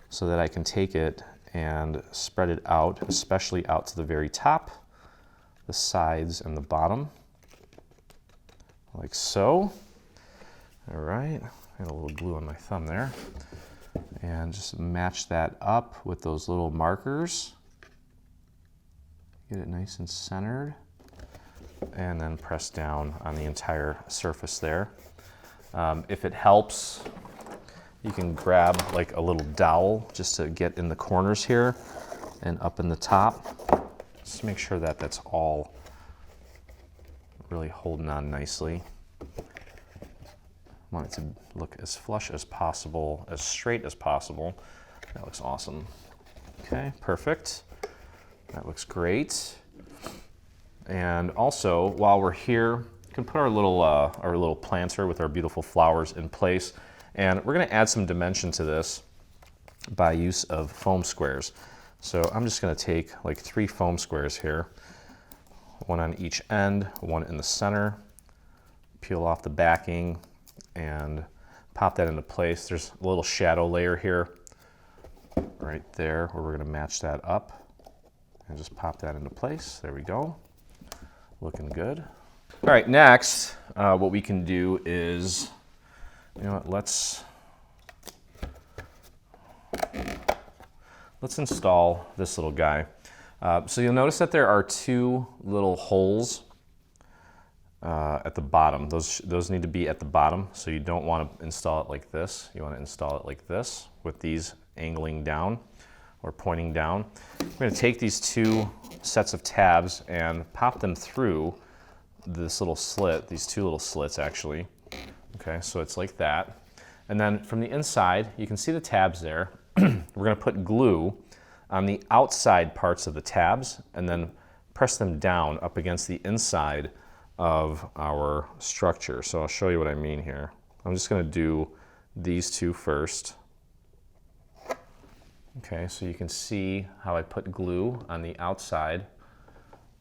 so that I can take it and spread it out, especially out to the very top, the sides, and the bottom, like so. All right, I got a little glue on my thumb there. And just match that up with those little markers. Get it nice and centered. And then press down on the entire surface there. If it helps, you can grab like a little dowel just to get in the corners here and up in the top. Just make sure that that's all really holding on nicely. I want it to look as flush as possible, as straight as possible. That looks awesome. Okay, perfect. That looks great. And also, while we're here, we can put our little planter with our beautiful flowers in place. And we're going to add some dimension to this by use of foam squares. So I'm just going to take like 3 foam squares here, one on each end, one in the center, peel off the backing, and pop that into place. There's a little shadow layer here, right there, where we're going to match that up and just pop that into place. There we go. Looking good. All right, next, what we can do is, you know what, let's install this little guy. So you'll notice that there are two little holes at the bottom. Those need to be at the bottom, so you don't want to install it like this. You want to install it like this, with these angling down or pointing down. We're going to take these two sets of tabs and pop them through this little slit, these two little slits actually. Okay, so it's like that. And then from the inside, you can see the tabs there. We're going to put glue on the outside parts of the tabs and then press them down up against the inside of our structure. So I'll show you what I mean here. I'm just going to do these two first. Okay, so you can see how I put glue on the outside,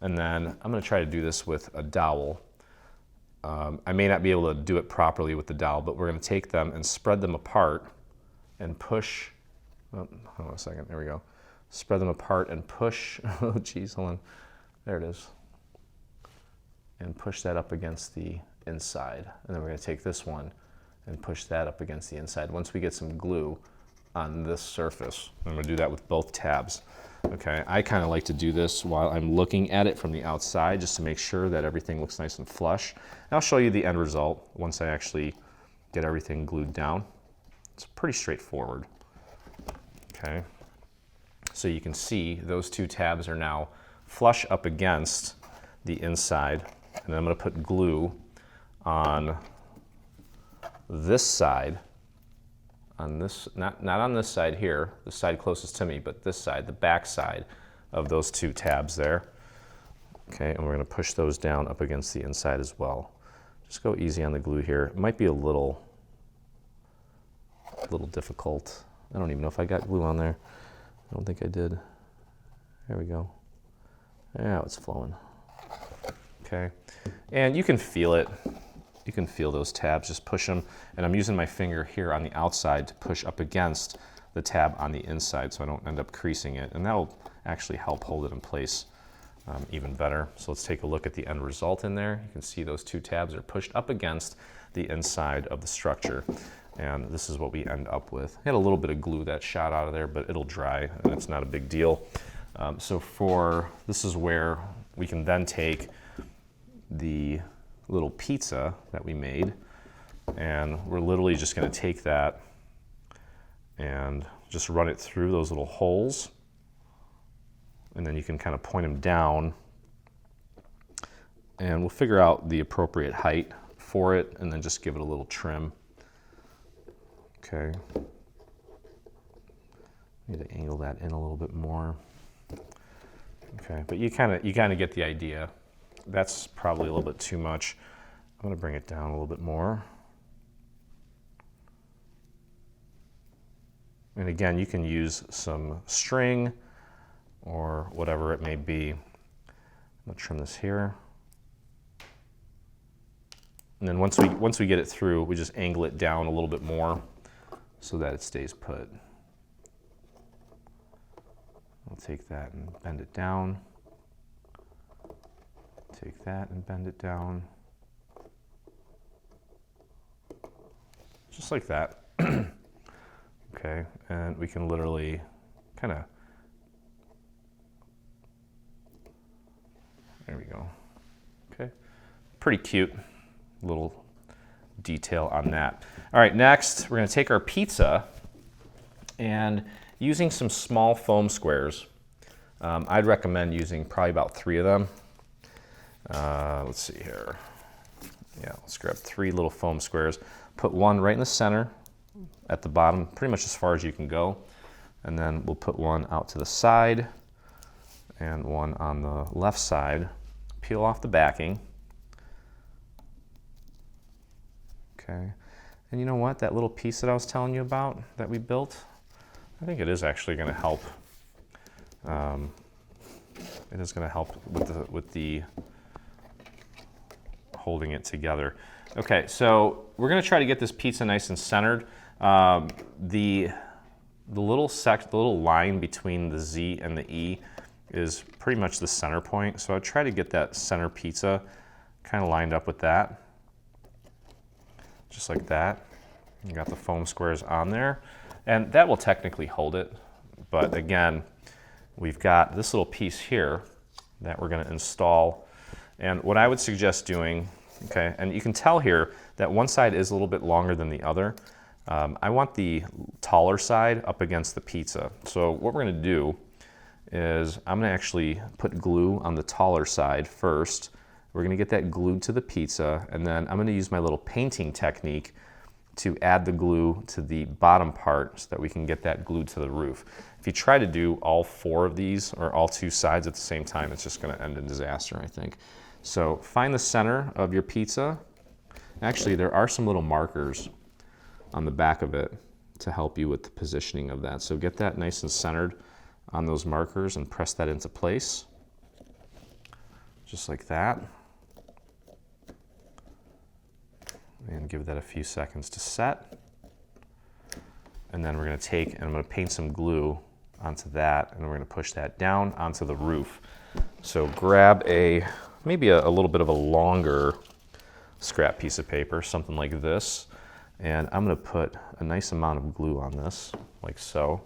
and then I'm going to try to do this with a dowel. I may not be able to do it properly with the dowel, but we're going to take them and spread them apart and push. Oh, hold on a second, there we go. Spread them apart and push. Oh geez, hold on. There it is. And push that up against the inside. And then we're going to take this one and push that up against the inside once we get some glue on this surface. I'm going to do that with both tabs. Okay, I kind of like to do this while I'm looking at it from the outside, just to make sure that everything looks nice and flush. And I'll show you the end result once I actually get everything glued down. It's pretty straightforward. Okay, so you can see those two tabs are now flush up against the inside, and then I'm going to put glue on this side, on this, not on this side here, the side closest to me, but this side, the back side of those two tabs there. Okay, and we're going to push those down up against the inside as well. Just go easy on the glue here. It might be a little difficult. I don't even know if I got glue on there. I don't think I did. There we go. Now it's flowing. Okay, and you can feel it. You can feel those tabs, just push them. And I'm using my finger here on the outside to push up against the tab on the inside so I don't end up creasing it. And that will actually help hold it in place even better. So let's take a look at the end result in there. You can see those two tabs are pushed up against the inside of the structure. And this is what we end up with. I had a little bit of glue that shot out of there, but it'll dry and it's not a big deal. This is where we can then take the little pizza that we made, and we're literally just going to take that and just run it through those little holes, and then you can kind of point them down, and we'll figure out the appropriate height for it and then just give it a little trim. Okay, need to angle that in a little bit more. Okay, but you kind of get the idea. That's probably a little bit too much. I'm going to bring it down a little bit more. And again, you can use some string or whatever it may be. I'm going to trim this here. And then once we get it through, we just angle it down a little bit more so that it stays put. I'll take that and bend it down. Take that and bend it down. Just like that. Okay, and we can literally kind of, there we go. Okay, pretty cute little detail on that. All right, next we're going to take our pizza and using some small foam squares. I'd recommend using probably about 3 of them. Let's see here. Yeah, let's grab 3 little foam squares. Put one right in the center at the bottom, pretty much as far as you can go. And then we'll put one out to the side and one on the left side. Peel off the backing. Okay. And you know what? That little piece that I was telling you about that we built, I think it is actually going to help. It is going to help with the holding it together. Okay, so we're gonna try to get this pizza nice and centered. The little line between the Z and the E is pretty much the center point. So I'll try to get that center pizza kind of lined up with that. Just like that. You got the foam squares on there. And that will technically hold it. But again, we've got this little piece here that we're gonna install. And what I would suggest doing, okay, and you can tell here that one side is a little bit longer than the other. I want the taller side up against the pizza. So what we're gonna do is I'm gonna actually put glue on the taller side first. We're gonna get that glued to the pizza, and then I'm gonna use my little painting technique to add the glue to the bottom part so that we can get that glued to the roof. If you try to do all 4 of these or all 2 sides at the same time, it's just gonna end in disaster, I think. So find the center of your pizza. Actually, there are some little markers on the back of it to help you with the positioning of that. So get that nice and centered on those markers and press that into place. Just like that. And give that a few seconds to set. And then we're gonna take, and I'm gonna paint some glue onto that, and we're gonna push that down onto the roof. So grab maybe a little bit of a longer scrap piece of paper, something like this. And I'm gonna put a nice amount of glue on this, like so.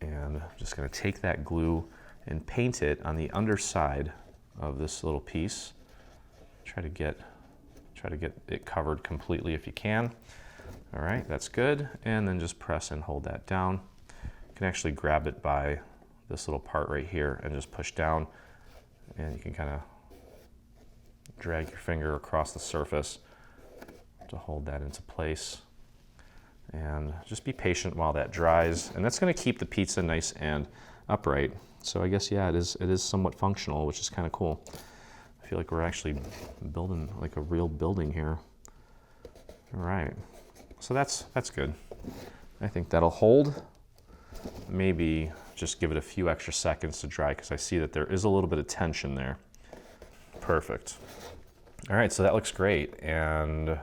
And I'm just gonna take that glue and paint it on the underside of this little piece. Try to get it covered completely if you can. All right, that's good. And then just press and hold that down. You can actually grab it by this little part right here and just push down. And you can kind of drag your finger across the surface to hold that into place. And just be patient while that dries. And that's gonna keep the pizza nice and upright. So I guess, yeah, it is somewhat functional, which is kind of cool. I feel like we're actually building like a real building here. All right, so that's good. I think that'll hold. Maybe just give it a few extra seconds to dry because I see that there is a little bit of tension there. Perfect. All right, so that looks great. And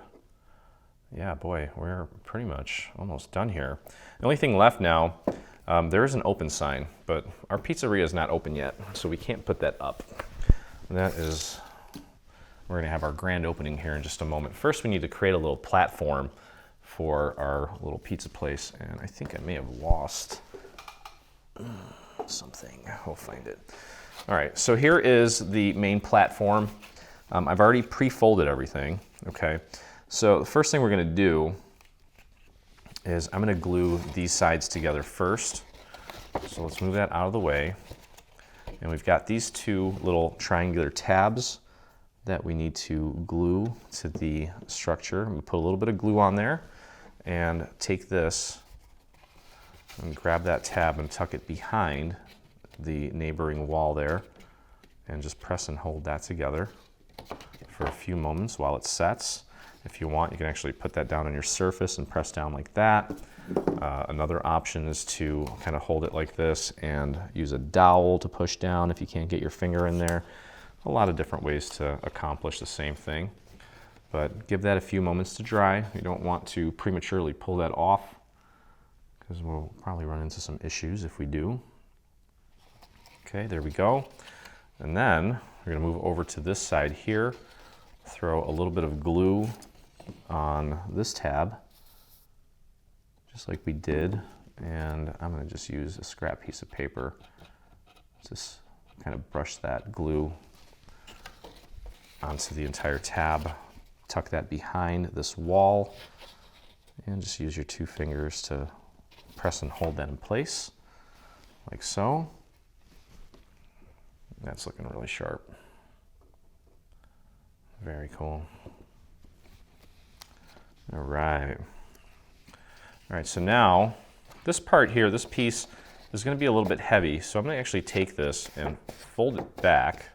yeah, boy, we're pretty much almost done here. The only thing left now, there is an open sign, but our pizzeria is not open yet, so we can't put that up. That is, we're gonna have our grand opening here in just a moment. First, we need to create a little platform for our little pizza place, and I think I may have lost something. We'll find it. All right, so here is the main platform. I've already pre-folded everything, okay? So the first thing we're gonna do is I'm gonna glue these sides together first. So let's move that out of the way. And we've got these 2 little triangular tabs that we need to glue to the structure. I'm gonna put a little bit of glue on there and take this and grab that tab and tuck it behind the neighboring wall there and just press and hold that together for a few moments while it sets. If you want, you can actually put that down on your surface and press down like that. Another option is to kind of hold it like this and use a dowel to push down if you can't get your finger in there. A lot of different ways to accomplish the same thing. But give that a few moments to dry. You don't want to prematurely pull that off because we'll probably run into some issues if we do. Okay, there we go. And then we're gonna move over to this side here, throw a little bit of glue on this tab, just like we did. And I'm gonna just use a scrap piece of paper, just kind of brush that glue onto the entire tab, tuck that behind this wall, and just use your 2 fingers to press and hold that in place, like so. That's looking really sharp. Very cool. All right. All right, so now this part here, this piece is gonna be a little bit heavy, so I'm gonna actually take this and fold it back,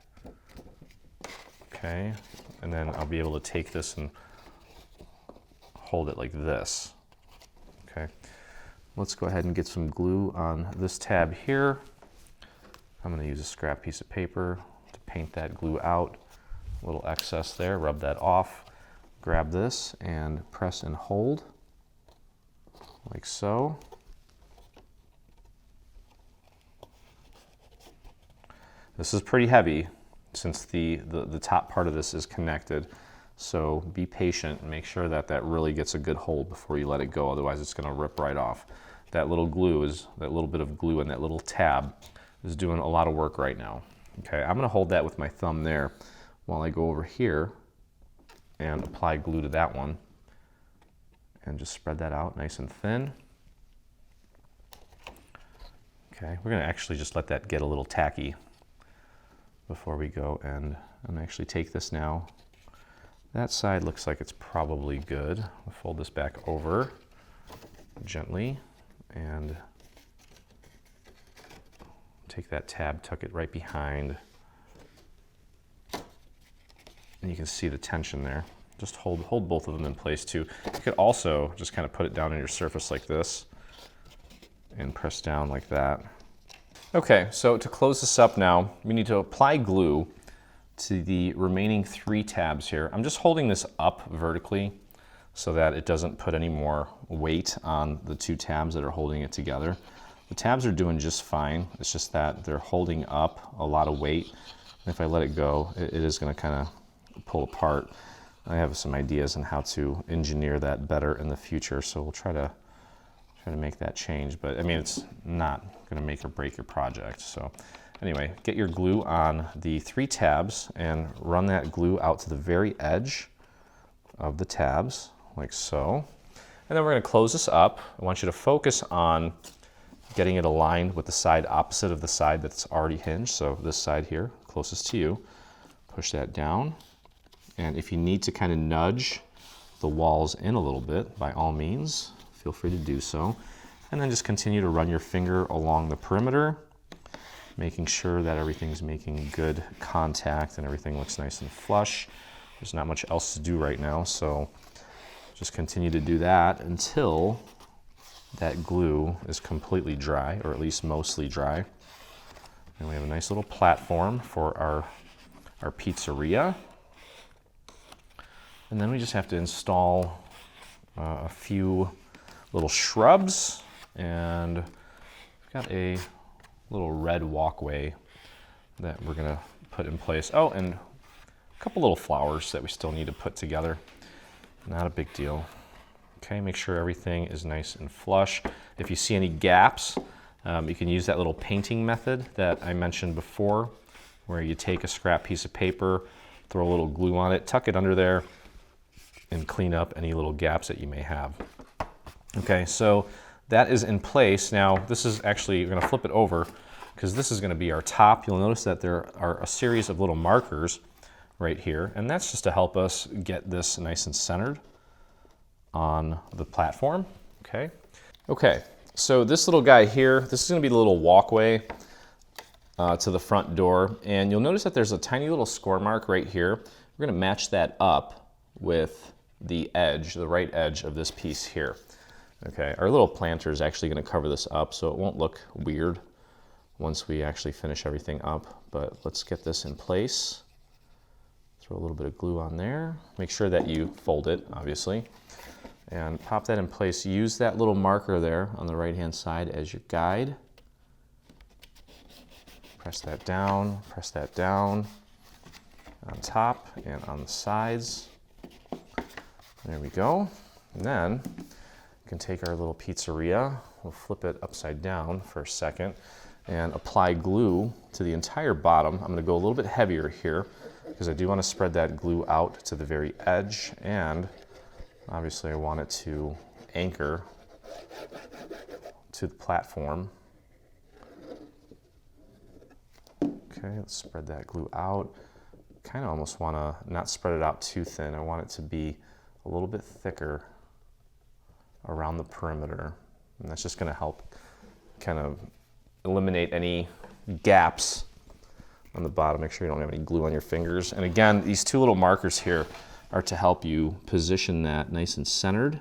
okay? And then I'll be able to take this and hold it like this, okay? Let's go ahead and get some glue on this tab here. I'm gonna use a scrap piece of paper to paint that glue out A little excess there, rub that off. Grab this and press and hold, like so. This is pretty heavy since the top part of this is connected. So be patient and make sure that that really gets a good hold before you let it go. Otherwise it's gonna rip right off. That little bit of glue in that little tab is doing a lot of work right now. Okay, I'm gonna hold that with my thumb there while I go over here and apply glue to that one. And just spread that out nice and thin. Okay, we're gonna actually just let that get a little tacky before we go, and I'm gonna actually take this now. That side looks like it's probably good. I'll fold this back over gently and take that tab, tuck it right behind. And you can see the tension there. Just hold both of them in place too. You could also just kind of put it down on your surface like this and press down like that. Okay, so to close this up now, we need to apply glue to the remaining 3 tabs here. I'm just holding this up vertically so that it doesn't put any more weight on the 2 tabs that are holding it together. The tabs are doing just fine. It's just that they're holding up a lot of weight. And if I let it go, it is gonna kind of pull apart. I have some ideas on how to engineer that better in the future, so we'll try to make that change. But I mean, it's not gonna make or break your project. So anyway, get your glue on the 3 tabs and run that glue out to the very edge of the tabs, like so. And then we're gonna close this up. I want you to focus on getting it aligned with the side opposite of the side that's already hinged. So this side here, closest to you, push that down. And if you need to kind of nudge the walls in a little bit, by all means, feel free to do so. And then just continue to run your finger along the perimeter, making sure that everything's making good contact and everything looks nice and flush. There's not much else to do right now, so just continue to do that until that glue is completely dry, or at least mostly dry. And we have a nice little platform for our pizzeria. And then we just have to install a few little shrubs, and we've got a little red walkway that we're gonna put in place. Oh, and a couple little flowers that we still need to put together. Not a big deal. Okay, make sure everything is nice and flush. If you see any gaps, you can use that little painting method that I mentioned before, where you take a scrap piece of paper, throw a little glue on it, tuck it under there, and clean up any little gaps that you may have. Okay, so that is in place. Now, this is actually, you're gonna flip it over because this is gonna be our top. You'll notice that there are a series of little markers right here, and that's just to help us get this nice and centered on the platform, okay? Okay, so this little guy here, this is gonna be the little walkway to the front door, and you'll notice that there's a tiny little score mark right here. We're gonna match that up with the edge, the right edge of this piece here. Okay, our little planter is actually gonna cover this up so it won't look weird once we actually finish everything up, but let's get this in place. Throw a little bit of glue on there. Make sure that you fold it, obviously, and pop that in place. Use that little marker there on the right-hand side as your guide. Press that down on top and on the sides. There we go. And then we can take our little pizzeria, we'll flip it upside down for a second and apply glue to the entire bottom. I'm gonna go a little bit heavier here because I do want to spread that glue out to the very edge, and obviously I want it to anchor to the platform. Okay, let's spread that glue out. Kind of almost want to not spread it out too thin. I want it to be a little bit thicker around the perimeter, and that's just going to help kind of eliminate any gaps on the bottom. Make sure you don't have any glue on your fingers. And again, these 2 little markers here are to help you position that nice and centered,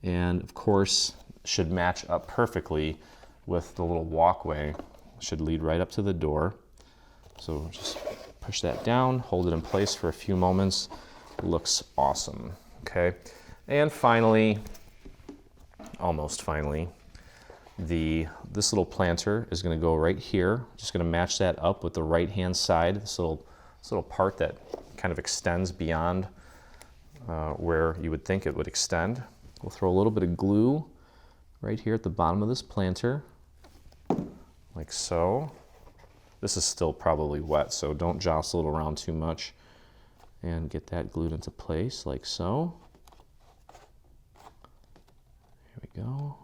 and of course should match up perfectly with the little walkway. Should lead right up to the door. So just Push that down, hold it in place for a few moments. Looks awesome, okay? And finally, almost finally, this little planter is gonna go right here. Just gonna match that up with the right-hand side, this little part that kind of extends beyond where you would think it would extend. We'll throw a little bit of glue right here at the bottom of this planter, like so. This is still probably wet, so don't jostle it around too much. And get that glued into place, like so. Here we go.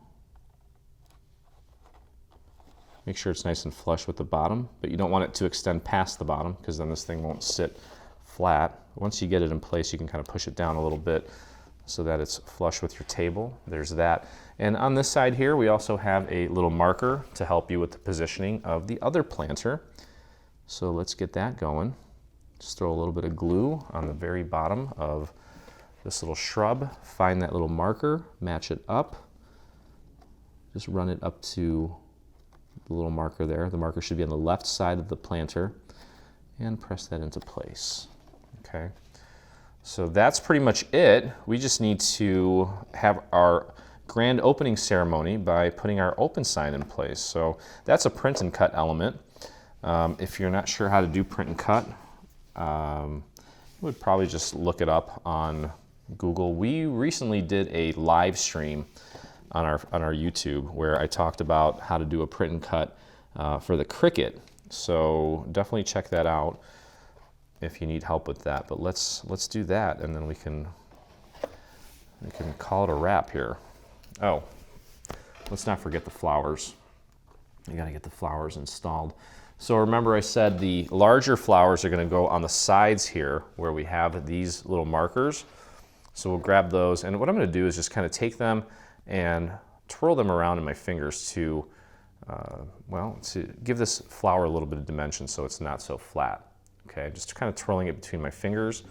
Make sure it's nice and flush with the bottom, but you don't want it to extend past the bottom because then this thing won't sit flat. Once you get it in place, you can kind of push it down a little bit so that it's flush with your table. There's that. And on this side here, we also have a little marker to help you with the positioning of the other planter. So let's get that going. Just throw a little bit of glue on the very bottom of this little shrub. Find that little marker, match it up. Just run it up to the little marker there. The marker should be on the left side of the planter, and press that into place. Okay. So that's pretty much it. We just need to have our grand opening ceremony by putting our open sign in place. So that's a print and cut element. If you're not sure how to do print and cut, you would probably just look it up on Google. We recently did a live stream on our YouTube where I talked about how to do a print and cut for the Cricut. So definitely check that out if you need help with that. But let's do that, and then we can call it a wrap here. Oh, let's not forget the flowers. You gotta get the flowers installed. So remember I said the larger flowers are gonna go on the sides here where we have these little markers. So we'll grab those, and what I'm gonna do is just kind of take them and twirl them around in my fingers to give this flower a little bit of dimension so it's not so flat. Okay, just kind of twirling it between my fingers.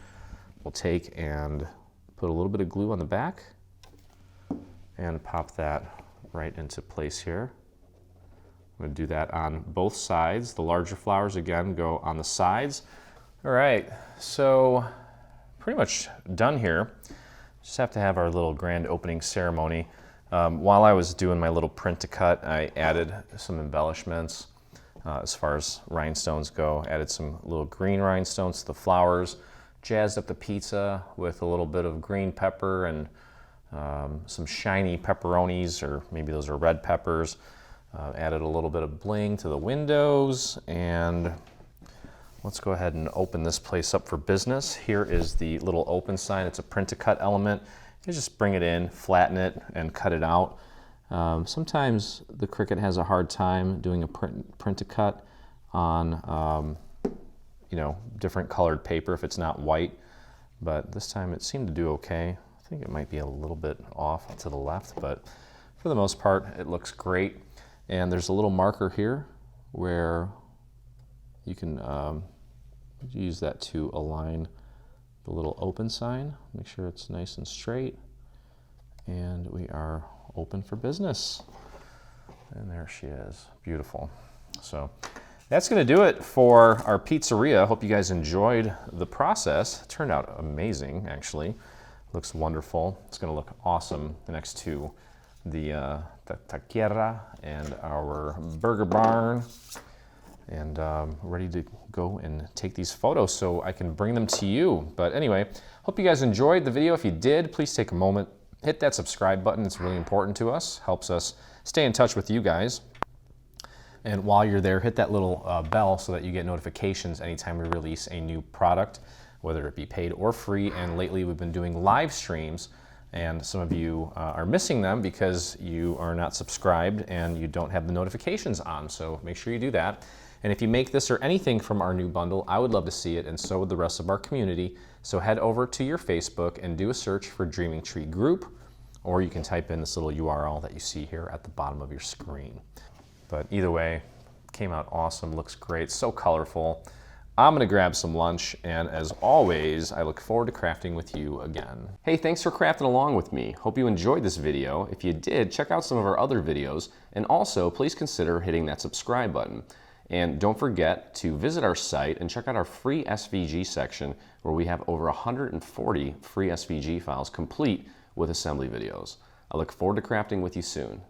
We'll take and put a little bit of glue on the back and pop that right into place here. I'm going to do that on both sides. The larger flowers, again, go on the sides. All right, so pretty much done here. Just have to have our little grand opening ceremony. While I was doing my little print to cut, I added some embellishments as far as rhinestones go. Added some little green rhinestones to the flowers, jazzed up the pizza with a little bit of green pepper and some shiny pepperonis, or maybe those are red peppers. Added a little bit of bling to the windows, and let's go ahead and open this place up for business. Here is the little open sign. It's a print to cut element. You just bring it in, flatten it, and cut it out. Sometimes the Cricut has a hard time doing a print to cut on different colored paper if it's not white, but this time it seemed to do okay. I think it might be a little bit off to the left, but for the most part it looks great. And there's a little marker here where you can use that to align the little open sign. Make sure it's nice and straight. And we are open for business. And there she is, beautiful. So that's gonna do it for our pizzeria. Hope you guys enjoyed the process. It turned out amazing, actually. Looks wonderful. It's gonna look awesome next to the taqueria and our burger barn, and ready to go and take these photos so I can bring them to you. But anyway, hope you guys enjoyed the video. If you did, please take a moment, hit that subscribe button. It's really important to us, helps us stay in touch with you guys. And while you're there, hit that little bell so that you get notifications anytime we release a new product, whether it be paid or free. And lately we've been doing live streams, and some of you are missing them because you are not subscribed and you don't have the notifications on, so make sure you do that. And if you make this or anything from our new bundle, I would love to see it, and so would the rest of our community. So head over to your Facebook and do a search for Dreaming Tree Group, or you can type in this little URL that you see here at the bottom of your screen. But either way, came out awesome, looks great, so colorful. I'm gonna grab some lunch, and as always, I look forward to crafting with you again. Hey, thanks for crafting along with me. Hope you enjoyed this video. If you did, check out some of our other videos, and also please consider hitting that subscribe button. And don't forget to visit our site and check out our free SVG section where we have over 140 free SVG files complete with assembly videos. I look forward to crafting with you soon.